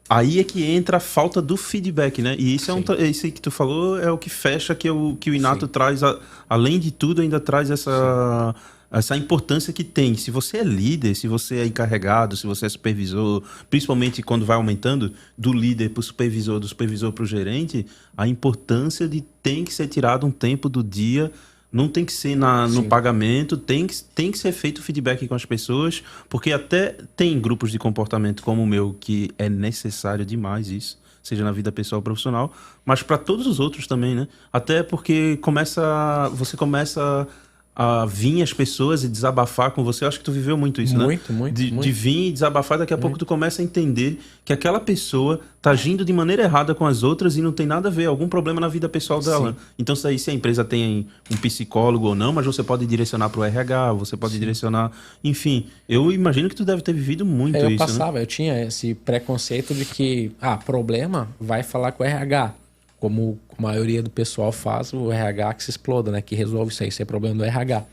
aí é que entra a falta do feedback, né? E isso isso aí que tu falou é o que fecha, que o Inato traz, além de tudo, ainda traz essa importância que tem. Se você é líder, se você é encarregado, se você é supervisor, principalmente quando vai aumentando do líder para o supervisor, do supervisor para o gerente, a importância de tem que ser tirado um tempo do dia, não tem que ser no pagamento, tem que ser feito feedback com as pessoas, porque até tem grupos de comportamento como o meu que é necessário demais isso, seja na vida pessoal ou profissional, mas para todos os outros também, né? Até porque você começa a vir as pessoas e desabafar com você. Eu acho que tu viveu muito isso, né? Muito. De vir e desabafar, daqui a pouco tu começa a entender que aquela pessoa tá agindo de maneira errada com as outras e não tem nada a ver, algum problema na vida pessoal dela. Então, se a empresa tem um psicólogo ou não, mas você pode direcionar para o RH, você pode direcionar... Enfim, eu imagino que tu deve ter vivido muito isso, eu passava, né? Eu tinha esse preconceito de que, problema, vai falar com o RH. Como a maioria do pessoal faz, o RH que se exploda, né? Que resolve isso é problema do RH.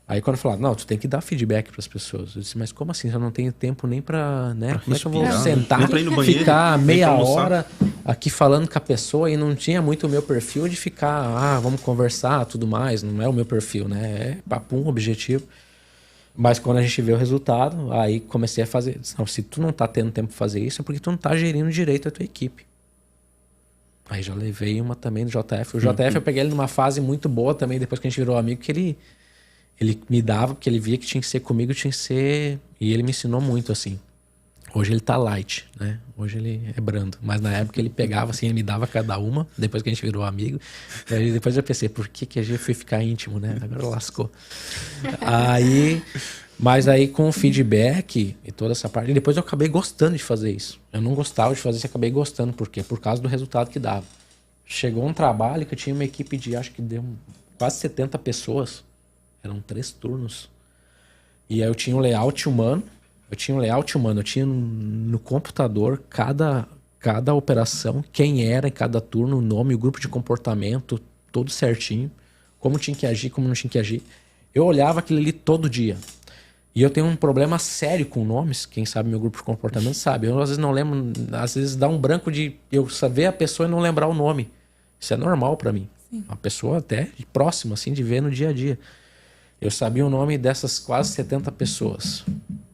Aí quando eu falava, não, tu tem que dar feedback para as pessoas. Eu disse, mas como assim? Eu não tenho tempo nem para, né? Como é que eu vou sentar, ficar meia hora aqui falando com a pessoa? E não tinha muito o meu perfil de ficar, vamos conversar, tudo mais. Não é o meu perfil, né? É papum, objetivo. Mas quando a gente vê o resultado, aí comecei a fazer. Não, se tu não tá tendo tempo para fazer isso, é porque tu não tá gerindo direito a tua equipe. Aí já levei uma também do JF. O JF eu peguei ele numa fase muito boa também, depois que a gente virou amigo, que ele me dava, porque ele via que tinha que ser comigo, tinha que ser... E ele me ensinou muito, assim. Hoje ele tá light, né? Hoje ele é brando. Mas na época ele pegava, assim, ele me dava cada uma, depois que a gente virou amigo. Aí depois eu pensei, por que a gente foi ficar íntimo, né? Agora lascou. Mas aí com o feedback e toda essa parte... E depois eu acabei gostando de fazer isso. Eu não gostava de fazer isso, acabei gostando. Por quê? Por causa do resultado que dava. Chegou um trabalho que eu tinha uma equipe de, acho que deu quase 70 pessoas. Eram 3 turnos. E aí eu tinha um layout humano. Eu tinha no computador cada operação, quem era em cada turno, o nome, o grupo de comportamento, tudo certinho. Como tinha que agir, como não tinha que agir. Eu olhava aquilo ali todo dia. E eu tenho um problema sério com nomes. Quem sabe meu grupo de comportamento sabe. Eu às vezes não lembro, às vezes dá um branco de eu saber a pessoa e não lembrar o nome. Isso é normal pra mim. Sim. Uma pessoa até próxima, assim, de ver no dia a dia. Eu sabia o nome dessas quase 70 pessoas.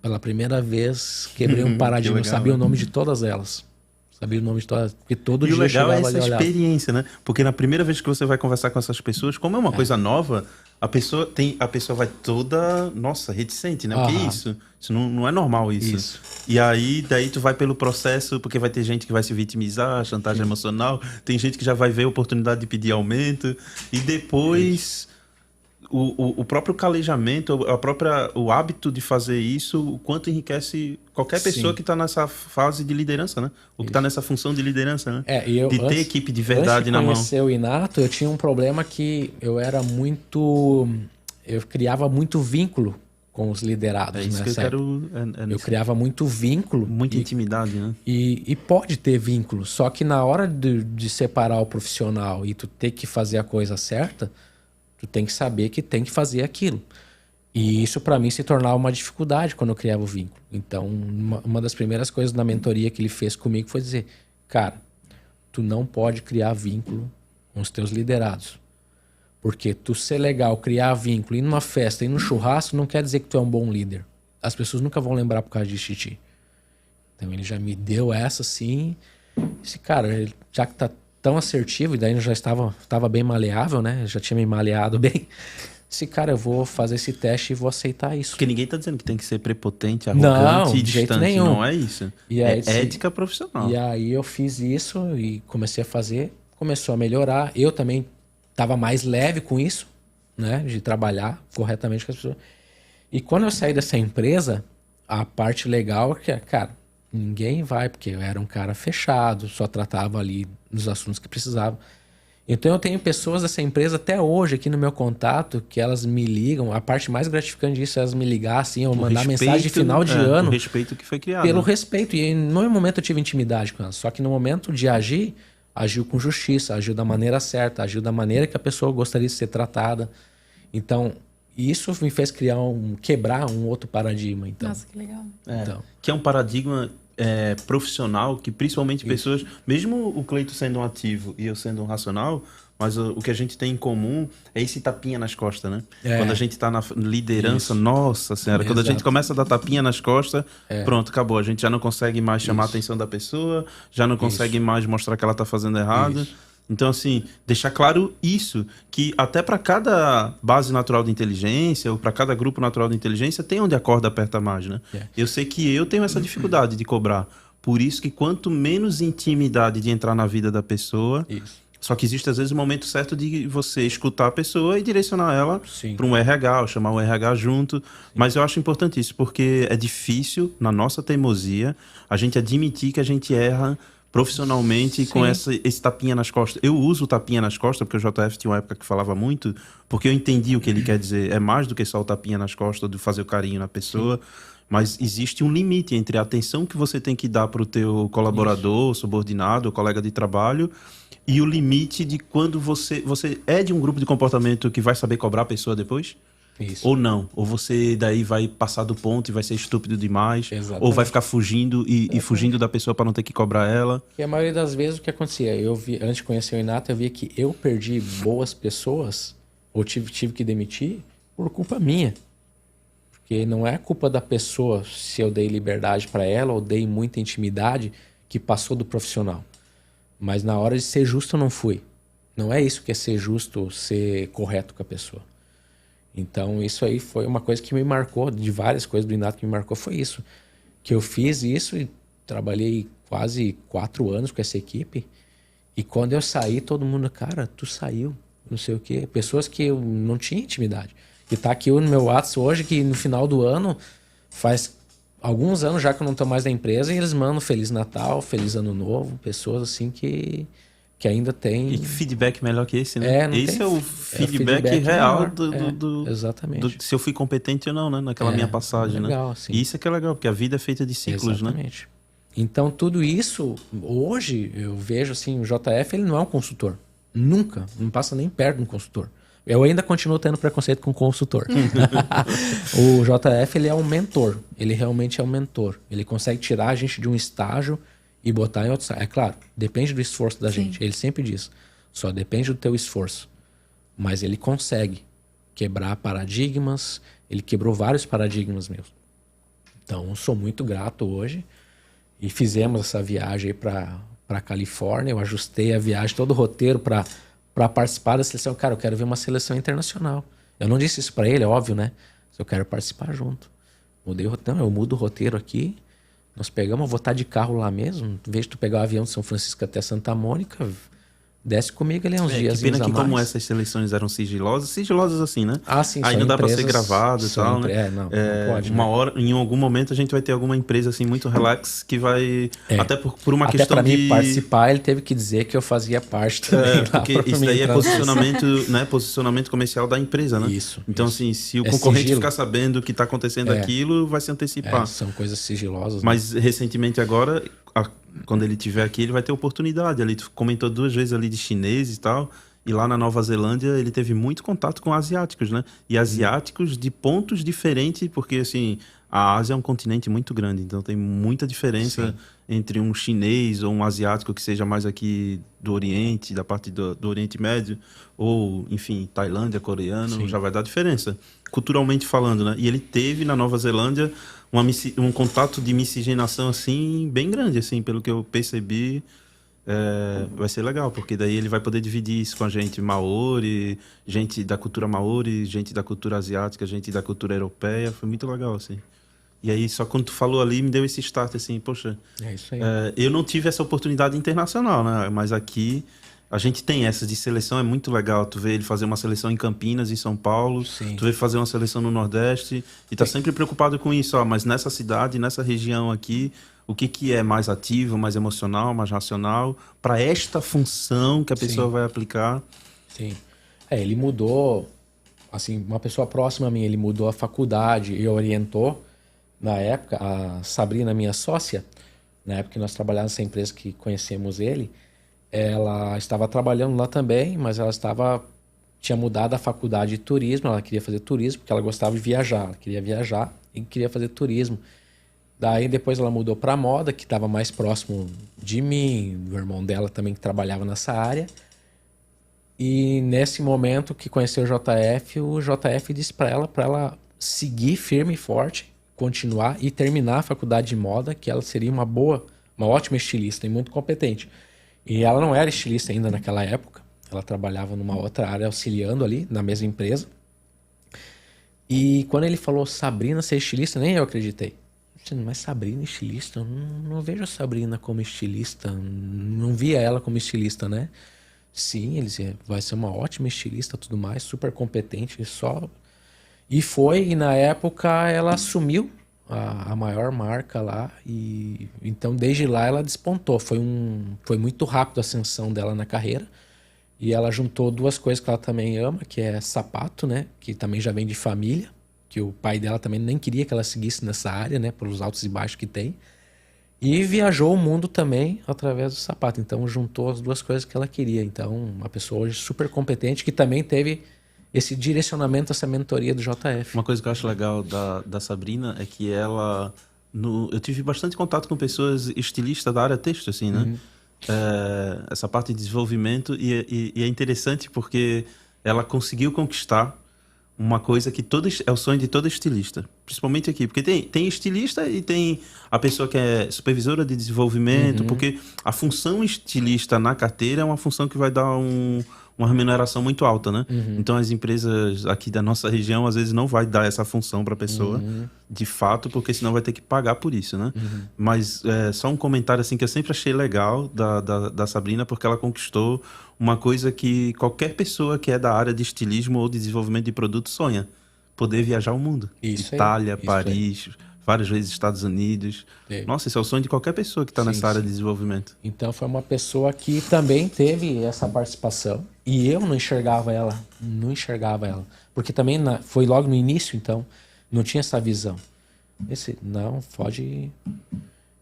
Pela primeira vez, quebrei um paradigma. Eu sabia o nome de todas elas. Sabia o nome de todas, porque todo dia eu chegava é essa experiência, né? Porque na primeira vez que você vai conversar com essas pessoas, como é uma coisa nova, a pessoa vai toda, nossa, reticente, né? O que é isso? Isso não é normal isso. E aí, daí tu vai pelo processo, porque vai ter gente que vai se vitimizar, chantagem emocional, tem gente que já vai ver a oportunidade de pedir aumento, e depois... O próprio calejamento, o hábito de fazer isso, o quanto enriquece qualquer pessoa que está nessa fase de liderança, né? Ou que está nessa função de liderança, né? De ter equipe de verdade na mão. Antes de conhecer o Inato, eu tinha um problema que eu era muito... Eu criava muito vínculo com os liderados. É isso que eu quero... Eu criava muito vínculo. Muita intimidade, né? E pode ter vínculo, só que na hora de separar o profissional e tu ter que fazer a coisa certa... Tu tem que saber que tem que fazer aquilo. E isso para mim se tornava uma dificuldade quando eu criava o vínculo. Então, uma das primeiras coisas na mentoria que ele fez comigo foi dizer: cara, tu não pode criar vínculo com os teus liderados. Porque tu ser legal, criar vínculo, ir numa festa, ir num churrasco, não quer dizer que tu é um bom líder. As pessoas nunca vão lembrar por causa de ti. Então ele já me deu essa assim. Esse cara, já que tá tão assertivo, e daí eu já estava bem maleável, né? Já tinha me maleado bem. Esse cara, eu vou fazer esse teste e vou aceitar isso. Porque ninguém tá dizendo que tem que ser prepotente, arrogante e distante. Nenhum. Não é isso. E aí, ética profissional. E aí eu fiz isso e comecei a fazer. Começou a melhorar. Eu também estava mais leve com isso, né? De trabalhar corretamente com as pessoas. E quando eu saí dessa empresa, a parte legal é que, cara, ninguém vai, porque eu era um cara fechado, só tratava ali dos assuntos que precisava. Então eu tenho pessoas dessa empresa até hoje aqui no meu contato que elas me ligam. A parte mais gratificante disso é elas me ligar assim, ou mandar mensagem de final de ano. O respeito que foi criado. Pelo respeito. E no momento eu tive intimidade com elas. Só que no momento de agir, agiu com justiça, agiu da maneira certa, agiu da maneira que a pessoa gostaria de ser tratada. Então, isso me fez quebrar um outro paradigma. Então. Nossa, que legal. Que é um paradigma profissional que principalmente pessoas, mesmo o Cleito sendo um ativo e eu sendo um racional, mas o que a gente tem em comum é esse tapinha nas costas, né? Quando a gente tá na liderança, nossa senhora, quando a gente começa a dar tapinha nas costas, pronto, acabou. A gente já não consegue mais chamar a atenção da pessoa, já não consegue mais mostrar que ela tá fazendo errado. Então, assim, deixar claro isso, que até para cada base natural de inteligência ou para cada grupo natural de inteligência tem onde a corda aperta mais, né? Eu sei que eu tenho essa dificuldade de cobrar. Por isso que quanto menos intimidade de entrar na vida da pessoa... Só que existe, às vezes, o momento certo de você escutar a pessoa e direcionar ela para um RH, ou chamar o RH junto. Mas eu acho importante isso, porque é difícil, na nossa teimosia, a gente admitir que a gente erra profissionalmente com esse tapinha nas costas. Eu uso o tapinha nas costas, porque o JF tinha uma época que falava muito, porque eu entendi o que ele quer dizer. É mais do que só o tapinha nas costas, de fazer o carinho na pessoa. Mas existe um limite entre a atenção que você tem que dar para o teu colaborador, subordinado, colega de trabalho, e o limite de quando você é de um grupo de comportamento que vai saber cobrar a pessoa depois? Ou não. Ou você daí vai passar do ponto e vai ser estúpido demais. Ou vai ficar fugindo e fugindo da pessoa para não ter que cobrar ela. E a maioria das vezes o que acontecia? Antes de conhecer o Inato, eu via que eu perdi boas pessoas, ou tive que demitir, por culpa minha. Porque não é culpa da pessoa se eu dei liberdade para ela ou dei muita intimidade que passou do profissional. Mas na hora de ser justo eu não fui. Não é isso que é ser justo, ser correto com a pessoa. Então isso aí foi uma coisa que me marcou, de várias coisas do Inato que me marcou, foi isso. Que eu fiz isso e trabalhei quase 4 anos com essa equipe. E quando eu saí, todo mundo, cara, tu saiu, não sei o quê. Pessoas que eu não tinha intimidade. E tá aqui no meu WhatsApp hoje, que no final do ano, faz alguns anos já que eu não tô mais na empresa, e eles mandam Feliz Natal, Feliz Ano Novo, pessoas assim que ainda tem... E que feedback melhor que esse, né? Esse é o feedback real exatamente. Se eu fui competente ou não, né? Naquela minha passagem, legal, né? Assim. E isso é que é legal, porque a vida é feita de ciclos, exatamente. Né? Então, tudo isso, hoje, eu vejo assim, o JF, ele não é um consultor. Nunca. Não passa nem perto de um consultor. Eu ainda continuo tendo preconceito com consultor. O JF, ele é um mentor. Ele realmente é um mentor. Ele consegue tirar a gente de um estágio e botar em outro estágio. É claro, depende do esforço da gente. Ele sempre diz, só depende do teu esforço. Mas ele consegue quebrar paradigmas. Ele quebrou vários paradigmas meus. Então, sou muito grato hoje. E fizemos essa viagem para Califórnia. Eu ajustei a viagem, todo o roteiro para participar da seleção. Cara, eu quero ver uma seleção internacional. Eu não disse isso para ele, é óbvio, né? Mas eu quero participar junto. Mudei o roteiro, eu mudo o roteiro aqui. Nós pegamos, eu vou estar de carro lá mesmo. Em vez de tu pegar o avião de São Francisco até Santa Mônica, desce comigo ali uns dias. Que pena que como essas seleções eram sigilosas assim, né? Ah, sim. Aí não dá para ser gravado e tal, né? Não pode. Uma hora, em algum momento a gente vai ter alguma empresa assim muito relax que vai até por uma até questão pra de mim participar, ele teve que dizer que eu fazia parte também. Porque isso daí é posicionamento, né? Posicionamento comercial da empresa, né? Isso. Então assim, se o concorrente ficar sabendo que está acontecendo aquilo, vai se antecipar. São coisas sigilosas. Mas recentemente agora quando ele estiver aqui, ele vai ter oportunidade. Ali, tu comentou 2 vezes ali de chinês e tal. E lá na Nova Zelândia, ele teve muito contato com asiáticos, né? E asiáticos de pontos diferentes, porque, assim, a Ásia é um continente muito grande. Então, tem muita diferença entre um chinês ou um asiático que seja mais aqui do Oriente, da parte do Oriente Médio, ou, enfim, Tailândia, coreano, já vai dar diferença. Culturalmente falando, né? E ele teve na Nova Zelândia um contato de miscigenação assim bem grande, assim, pelo que eu percebi. Vai ser legal, porque daí ele vai poder dividir isso com a gente maori, gente da cultura maori, gente da cultura asiática, gente da cultura europeia. Foi muito legal, assim. E aí, só quando tu falou ali, me deu esse start, assim, poxa. É isso aí. Eu não tive essa oportunidade internacional, né? Mas aqui a gente tem essas de seleção, é muito legal. Tu vê ele fazer uma seleção em Campinas, em São Paulo. Sim. Tu vê fazer uma seleção no Nordeste. E tá sempre preocupado com isso, ó. Mas nessa cidade, nessa região aqui, o que é mais ativo, mais emocional, mais racional, para esta função que a pessoa vai aplicar. Sim. Ele mudou, assim, uma pessoa próxima a mim, ele mudou a faculdade e orientou, na época, a Sabrina, minha sócia, na época que nós trabalhávamos nessa empresa que conhecemos ele, ela estava trabalhando lá também, mas ela tinha mudado a faculdade de turismo, ela queria fazer turismo, porque ela gostava de viajar, ela queria viajar e queria fazer turismo. Daí depois ela mudou para moda, que estava mais próximo de mim, do irmão dela também que trabalhava nessa área. E nesse momento que conheceu o JF disse para ela seguir firme e forte, continuar e terminar a faculdade de moda, que ela seria uma ótima estilista e muito competente. E ela não era estilista ainda naquela época, ela trabalhava numa outra área auxiliando ali na mesma empresa. E quando ele falou Sabrina ser estilista, nem eu acreditei. Mas Sabrina estilista? Eu não vejo a Sabrina como estilista, não via ela como estilista, né? Sim, ele dizia, vai ser uma ótima estilista, tudo mais, super competente, só... E na época ela assumiu a maior marca lá, e então desde lá ela despontou. Foi muito rápido a ascensão dela na carreira, e ela juntou 2 coisas que ela também ama, que é sapato, né? Que também já vem de família, que o pai dela também nem queria que ela seguisse nessa área, né? Pelos altos e baixos que tem. E viajou o mundo também através do sapato. Então, juntou as 2 coisas que ela queria. Então, uma pessoa hoje super competente que também teve esse direcionamento, essa mentoria do JF. Uma coisa que eu acho legal da Sabrina é que ela... eu tive bastante contato com pessoas estilistas da área texto, assim, né? Essa parte de desenvolvimento. E é interessante porque ela conseguiu conquistar uma coisa que é o sonho de todo estilista, principalmente aqui, porque tem estilista e tem a pessoa que é supervisora de desenvolvimento, porque a função estilista na carteira é uma função que vai dar uma remuneração muito alta, né? Então as empresas aqui da nossa região às vezes não vai dar essa função para a pessoa, de fato, porque senão vai ter que pagar por isso, né? Mas só um comentário assim que eu sempre achei legal da Sabrina, porque ela conquistou uma coisa que qualquer pessoa que é da área de estilismo ou de desenvolvimento de produto sonha, poder viajar o mundo. Isso Itália, aí, Paris, várias vezes Estados Unidos. Nossa, esse é o sonho de qualquer pessoa que está nessa área de desenvolvimento. Então foi uma pessoa que também teve essa participação e eu não enxergava ela, porque também foi logo no início, então não tinha essa visão.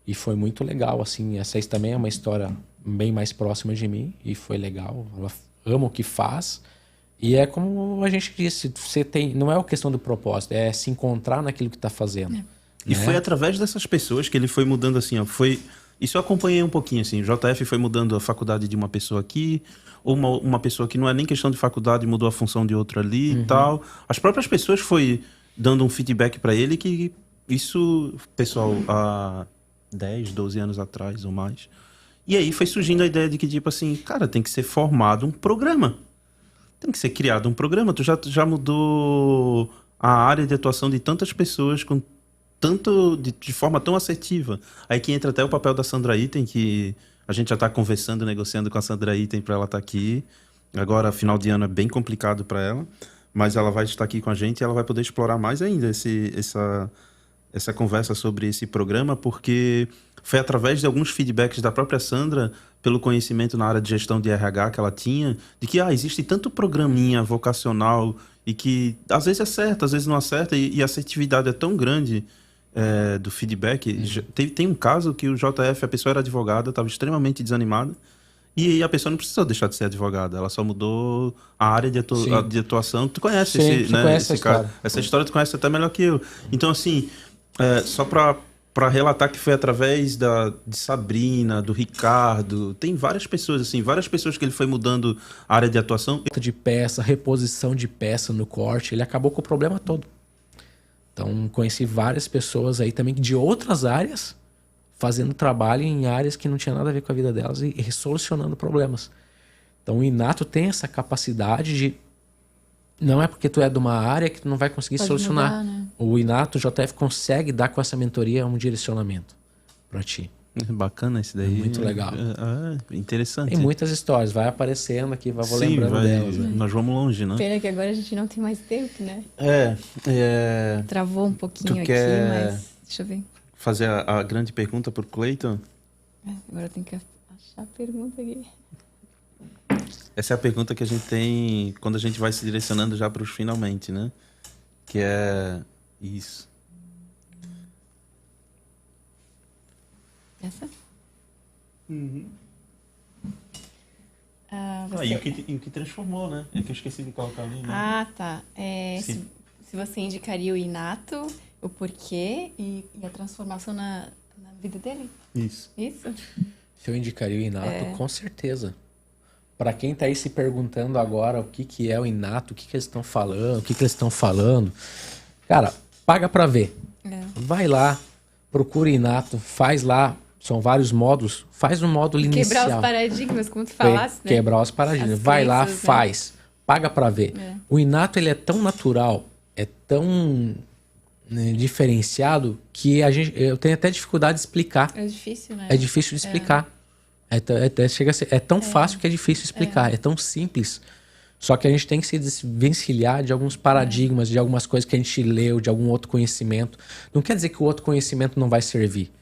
E foi muito legal, assim, essa também é uma história bem mais próxima de mim e foi legal. Ela ama o que faz E é como a gente disse, você tem, não é uma questão do propósito, é se encontrar naquilo que está fazendo. E foi através dessas pessoas que ele foi mudando assim, ó, isso eu acompanhei um pouquinho assim, o JF foi mudando a faculdade de uma pessoa aqui, ou uma pessoa que não é nem questão de faculdade, mudou a função de outra ali e tal. As próprias pessoas foi dando um feedback para ele que isso, pessoal, há 10, 12 anos atrás ou mais. E aí foi surgindo a ideia de que, tipo assim, cara, tem que ser formado um programa. Tem que ser criado um programa. Tu já mudou a área de atuação de tantas pessoas com de forma tão assertiva. Aí que entra até o papel da Sandra Itten, que a gente já está conversando, negociando com a Sandra Itten para ela estar aqui. Agora, final de ano é bem complicado para ela, mas ela vai estar aqui com a gente e ela vai poder explorar mais ainda essa conversa sobre esse programa, porque foi através de alguns feedbacks da própria Sandra, pelo conhecimento na área de gestão de RH que ela tinha, de que existe tanto programinha vocacional e que às vezes acerta, às vezes não acerta, e a assertividade é tão grande do feedback. Tem um caso que o JF, a pessoa era advogada, estava extremamente desanimada, e a pessoa não precisou deixar de ser advogada, ela só mudou a área de atuação. Tu conhece esse cara? Essa história tu conhece até melhor que eu. Então, assim, só para relatar que foi através de Sabrina, do Ricardo, tem várias pessoas, assim, várias pessoas que ele foi mudando a área de atuação. De peça, reposição de peça no corte, ele acabou com o problema todo. Então, conheci várias pessoas aí também de outras áreas, fazendo trabalho em áreas que não tinha nada a ver com a vida delas e solucionando problemas. Então, o inato tem essa capacidade de... Não é porque tu é de uma área que tu não vai conseguir solucionar. Mudar, né? O inato, o JF consegue dar com essa mentoria um direcionamento para ti. Bacana esse daí. Muito legal. Interessante. Tem muitas histórias. Vai aparecendo aqui, vou lembrando delas. Né? Nós vamos longe, né? Pena que agora a gente não tem mais tempo, né? Travou um pouquinho aqui, mas... Deixa eu ver. Fazer a grande pergunta pro Cleiton? Agora eu tenho que achar a pergunta aqui. Essa é a pergunta que a gente tem quando a gente vai se direcionando já para os finalmente, né? Que é isso. Essa? Uhum. E o que transformou, né? É que eu esqueci de colocar ali, né? Tá. Se você indicaria o inato, o porquê e a transformação na vida dele? Isso. Se eu indicaria o inato, com certeza. Para quem tá aí se perguntando agora o que é o inato, o que eles estão falando, o que eles estão falando, cara, paga para ver. Vai lá, procura inato, faz lá, são vários módulos, faz um módulo inicial. Quebrar os paradigmas, como tu falaste, né? Quebrar os paradigmas. Vai lá, faz, paga para ver. O inato, ele é tão natural, é tão diferenciado que eu tenho até dificuldade de explicar. É difícil, né? É difícil de explicar. Chega a ser, é tão fácil que é difícil explicar, é tão simples. Só que a gente tem que se desvencilhar de alguns paradigmas, de algumas coisas que a gente leu, de algum outro conhecimento. Não quer dizer que o outro conhecimento não vai servir.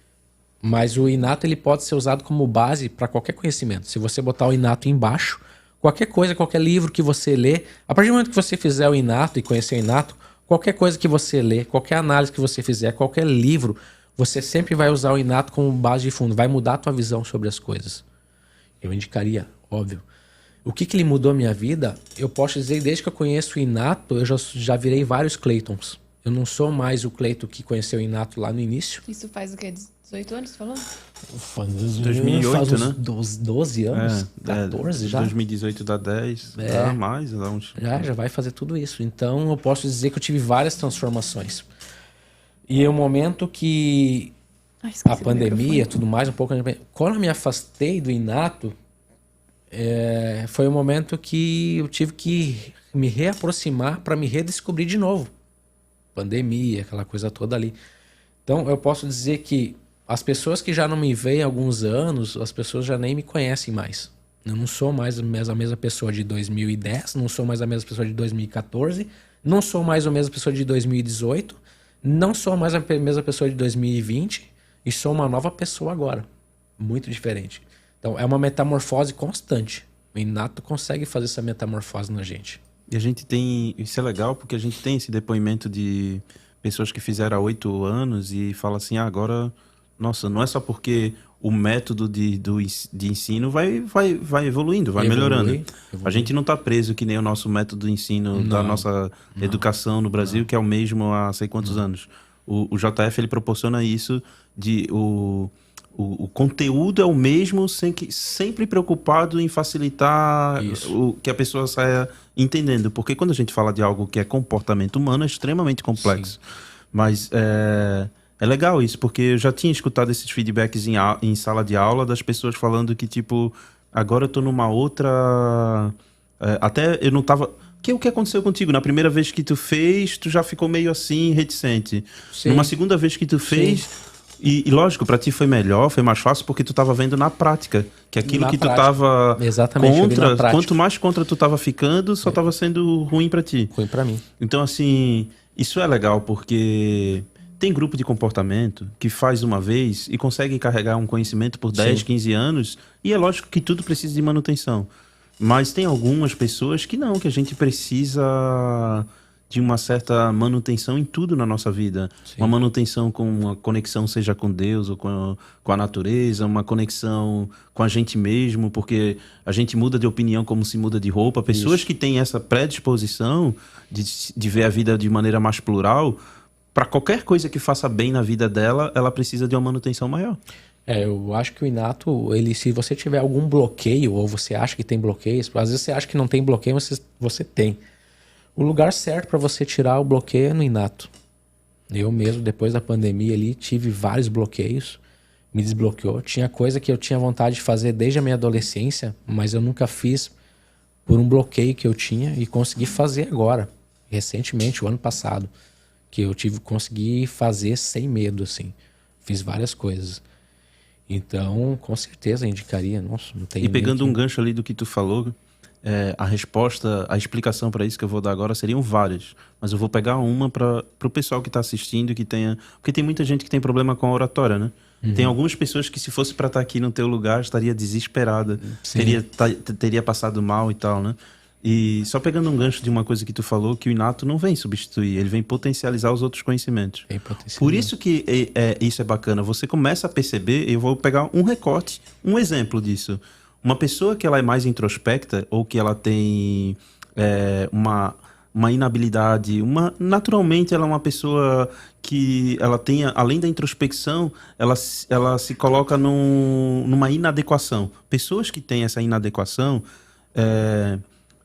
Mas o inato, ele pode ser usado como base para qualquer conhecimento. Se você botar o inato embaixo, qualquer coisa, qualquer livro que você lê, a partir do momento que você fizer o inato e conhecer o inato, qualquer coisa que você lê, qualquer análise que você fizer, qualquer livro, você sempre vai usar o inato como base de fundo, vai mudar a tua visão sobre as coisas. Eu indicaria, óbvio. O que ele mudou a minha vida? Eu posso dizer, desde que eu conheço o inato, eu já virei vários Cleitons. Eu não sou mais o Cleiton que conheceu o inato lá no início. Isso faz o quê? 18 anos, você falou? Faz 2008, uns né? 12 anos, 14 já. 2018 dá 10, dá mais. Dá uns... Já vai fazer tudo isso. Então eu posso dizer que eu tive várias transformações. E é um momento que a pandemia, tudo mais, um pouco... Quando eu me afastei do inato, foi um momento que eu tive que me reaproximar para me redescobrir de novo. Pandemia, aquela coisa toda ali. Então eu posso dizer que as pessoas que já não me veem há alguns anos, as pessoas já nem me conhecem mais. Eu não sou mais a mesma pessoa de 2010, não sou mais a mesma pessoa de 2014, não sou mais a mesma pessoa de 2018, não sou mais a mesma pessoa de 2020 e sou uma nova pessoa agora. Muito diferente. Então é uma metamorfose constante. O inato consegue fazer essa metamorfose na gente. E a gente tem... Isso é legal porque a gente tem esse depoimento de pessoas que fizeram há 8 anos e falam assim, agora... Nossa, não é só porque o método de ensino vai evoluindo, vai melhorando. A gente não está preso que nem o nosso método de ensino da nossa educação no Brasil, que é o mesmo há sei quantos anos. O JF ele proporciona isso de o conteúdo é o mesmo, sempre preocupado em facilitar que a pessoa saia entendendo. Porque quando a gente fala de algo que é comportamento humano, é extremamente complexo. Sim. Mas é legal isso, porque eu já tinha escutado esses feedbacks em sala de aula das pessoas falando que, tipo, agora eu tô numa outra... até eu não tava... O que aconteceu contigo? Na primeira vez que tu fez, tu já ficou meio assim, reticente. Sim. Numa segunda vez que tu fez... E lógico, pra ti foi melhor, foi mais fácil, porque tu tava vendo na prática. Que aquilo na que prática. Tu tava contra... Quanto mais contra tu tava ficando, só tava sendo ruim pra ti. Ruim pra mim. Então, assim... Isso é legal, porque... Tem grupo de comportamento que faz uma vez e consegue carregar um conhecimento por 10, 15 anos. E é lógico que tudo precisa de manutenção. Mas tem algumas pessoas que não, que a gente precisa de uma certa manutenção em tudo na nossa vida. Sim. Uma manutenção com uma conexão, seja com Deus ou com a natureza, uma conexão com a gente mesmo, porque a gente muda de opinião como se muda de roupa. Pessoas que têm essa predisposição de ver a vida de maneira mais plural... Para qualquer coisa que faça bem na vida dela, ela precisa de uma manutenção maior. Eu acho que o inato, se você tiver algum bloqueio, ou você acha que tem bloqueios, às vezes você acha que não tem bloqueio, mas você tem. O lugar certo para você tirar o bloqueio é no inato. Eu mesmo, depois da pandemia ali, tive vários bloqueios, me desbloqueou. Tinha coisa que eu tinha vontade de fazer desde a minha adolescência, mas eu nunca fiz por um bloqueio que eu tinha e consegui fazer agora, recentemente, o ano passado. Que eu consegui fazer sem medo, assim. Fiz várias coisas. Então, com certeza, indicaria. Nossa, não tem. E pegando um gancho ali do que tu falou, a explicação para isso que eu vou dar agora seriam várias. Mas eu vou pegar uma para o pessoal que está assistindo, porque tem muita gente que tem problema com a oratória, né? Uhum. Tem algumas pessoas que, se fosse para estar aqui no teu lugar, estaria desesperada, teria passado mal e tal, né? E só pegando um gancho de uma coisa que tu falou, que o inato não vem substituir, ele vem potencializar os outros conhecimentos. Por isso que isso é bacana. Você começa a perceber, eu vou pegar um recorte, um exemplo disso. Uma pessoa que ela é mais introspecta, ou que ela tem uma inabilidade, naturalmente ela é uma pessoa que ela tem, além da introspecção, ela se coloca numa inadequação. Pessoas que têm essa inadequação...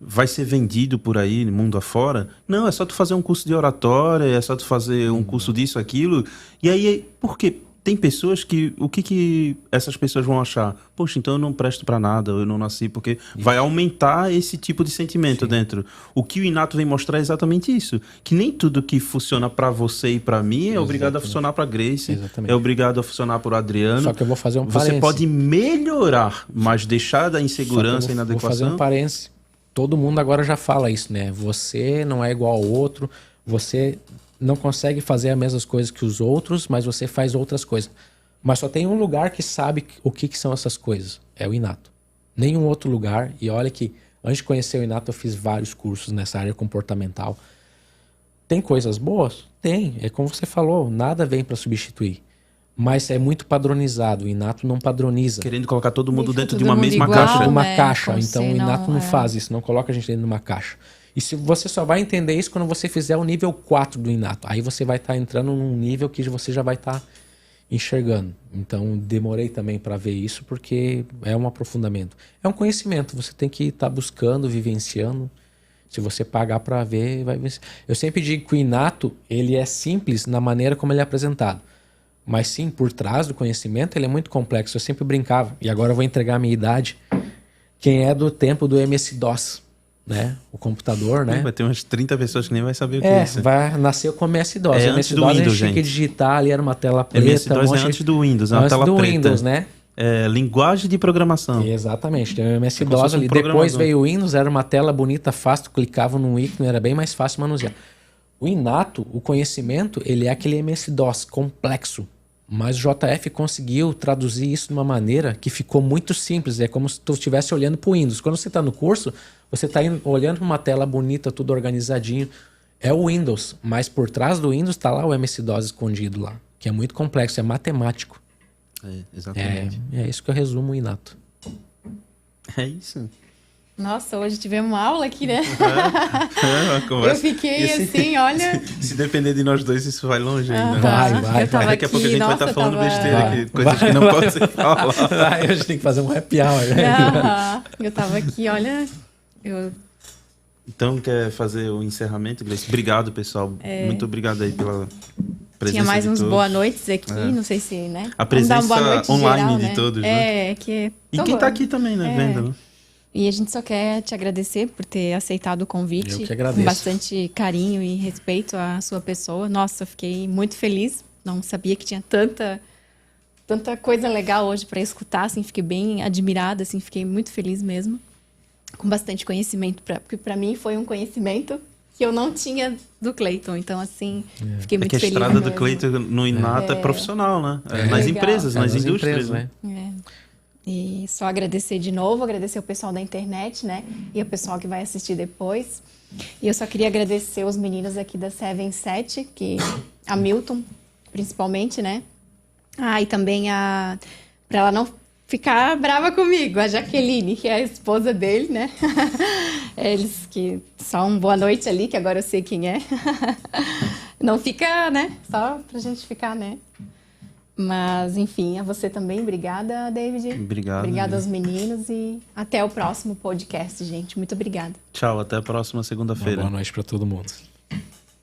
vai ser vendido por aí, no mundo afora. Não, é só tu fazer um curso de oratória, é só tu fazer um curso disso, aquilo. E aí, por quê? Tem pessoas que... O que essas pessoas vão achar? Poxa, então eu não presto pra nada, eu não nasci, porque vai aumentar esse tipo de sentimento dentro. O que o inato vem mostrar é exatamente isso. Que nem tudo que funciona pra você e pra mim é obrigado a funcionar pra Grace, é obrigado a funcionar pro Adriano. Só que eu vou fazer um parênteses. Você pode melhorar, mas deixar da insegurança e inadequação... Vou fazer um parênteses. Todo mundo agora já fala isso, né? Você não é igual ao outro, você não consegue fazer as mesmas coisas que os outros, mas você faz outras coisas. Mas só tem um lugar que sabe o que são essas coisas. É o inato. Nenhum outro lugar. E olha que antes de conhecer o inato eu fiz vários cursos nessa área comportamental. Tem coisas boas? Tem. É como você falou, nada vem para substituir. Mas é muito padronizado. O inato não padroniza. Querendo colocar todo mundo dentro de uma mesma caixa. Uma caixa. Então o inato não faz isso. Não coloca a gente dentro de uma caixa. E se você só vai entender isso quando você fizer o nível 4 do inato. Aí você vai estar entrando num nível que você já vai estar enxergando. Então demorei também para ver isso porque é um aprofundamento. É um conhecimento. Você tem que estar buscando, vivenciando. Se você pagar para ver, vai ver. Eu sempre digo que o inato ele é simples na maneira como ele é apresentado. Mas sim, por trás do conhecimento, ele é muito complexo. Eu sempre brincava, e agora eu vou entregar a minha idade. Quem é do tempo do MS-DOS, né? O computador, né? Vai ter umas 30 pessoas que nem vai saber o que é isso. Nasceu com MS-DOS. É antes do Windows, a gente tinha que digitar, ali era uma tela preta. MS-DOS é antes do Windows, é uma tela preta. Antes do Windows, né? É linguagem de programação. Exatamente, tem o MS-DOS ali. Depois veio o Windows, era uma tela bonita, fácil, tu clicava num ícone, era bem mais fácil manusear. O inato, o conhecimento, ele é aquele MS-DOS complexo. Mas o JF conseguiu traduzir isso de uma maneira que ficou muito simples. É como se tu estivesse olhando para o Windows. Quando você está no curso, você está olhando para uma tela bonita, tudo organizadinho. É o Windows, mas por trás do Windows está lá o MS-DOS escondido lá, que é muito complexo, é matemático. Exatamente. É isso que eu resumo o Inato. É isso. Nossa, hoje tivemos uma aula aqui, né? Uma conversa. Eu fiquei assim, olha... Se depender de nós dois, isso vai longe ainda. Vai. Eu tava Daqui a pouco a gente vai estar falando besteira Vai. aqui, coisas que não podem ser faladas. Aí a gente tem que fazer um happy hour. Né? Eu tava aqui, olha... Então, quer fazer o encerramento, Gleice? Obrigado, pessoal. Muito obrigado aí pela presença. Tinha mais de uns todos. boa noites aqui, não sei se, né? A Vamos dar presença uma boa noite online geral, de né? todos, né? Que... E quem tá aqui também, né? Vendo, né? E a gente só quer te agradecer por ter aceitado o convite. Eu que agradeço. Com bastante carinho e respeito à sua pessoa. Nossa, eu fiquei muito feliz. Não sabia que tinha tanta coisa legal hoje para escutar. Assim, fiquei bem admirada, assim, fiquei muito feliz mesmo. Com bastante conhecimento, porque para mim foi um conhecimento que eu não tinha do Cleiton. Então, assim, fiquei muito que a feliz estrada do mesmo. Cleiton no Inato é profissional, né? Nas Legal. empresas, nas indústrias, empresas, né? E só agradecer de novo, agradecer o pessoal da internet, né? E o pessoal que vai assistir depois. E eu só queria agradecer os meninos aqui da 77, a Milton, principalmente, né? E também para ela não ficar brava comigo, a Jaqueline, que é a esposa dele, né? Eles que só um boa noite ali, que agora eu sei quem é. Não fica, né? Só pra gente ficar, né? Mas, enfim, a você também. Obrigada, David. Obrigado. Obrigada aos meninos e até o próximo podcast, gente. Muito obrigada. Tchau, até a próxima segunda-feira. Boa noite para todo mundo.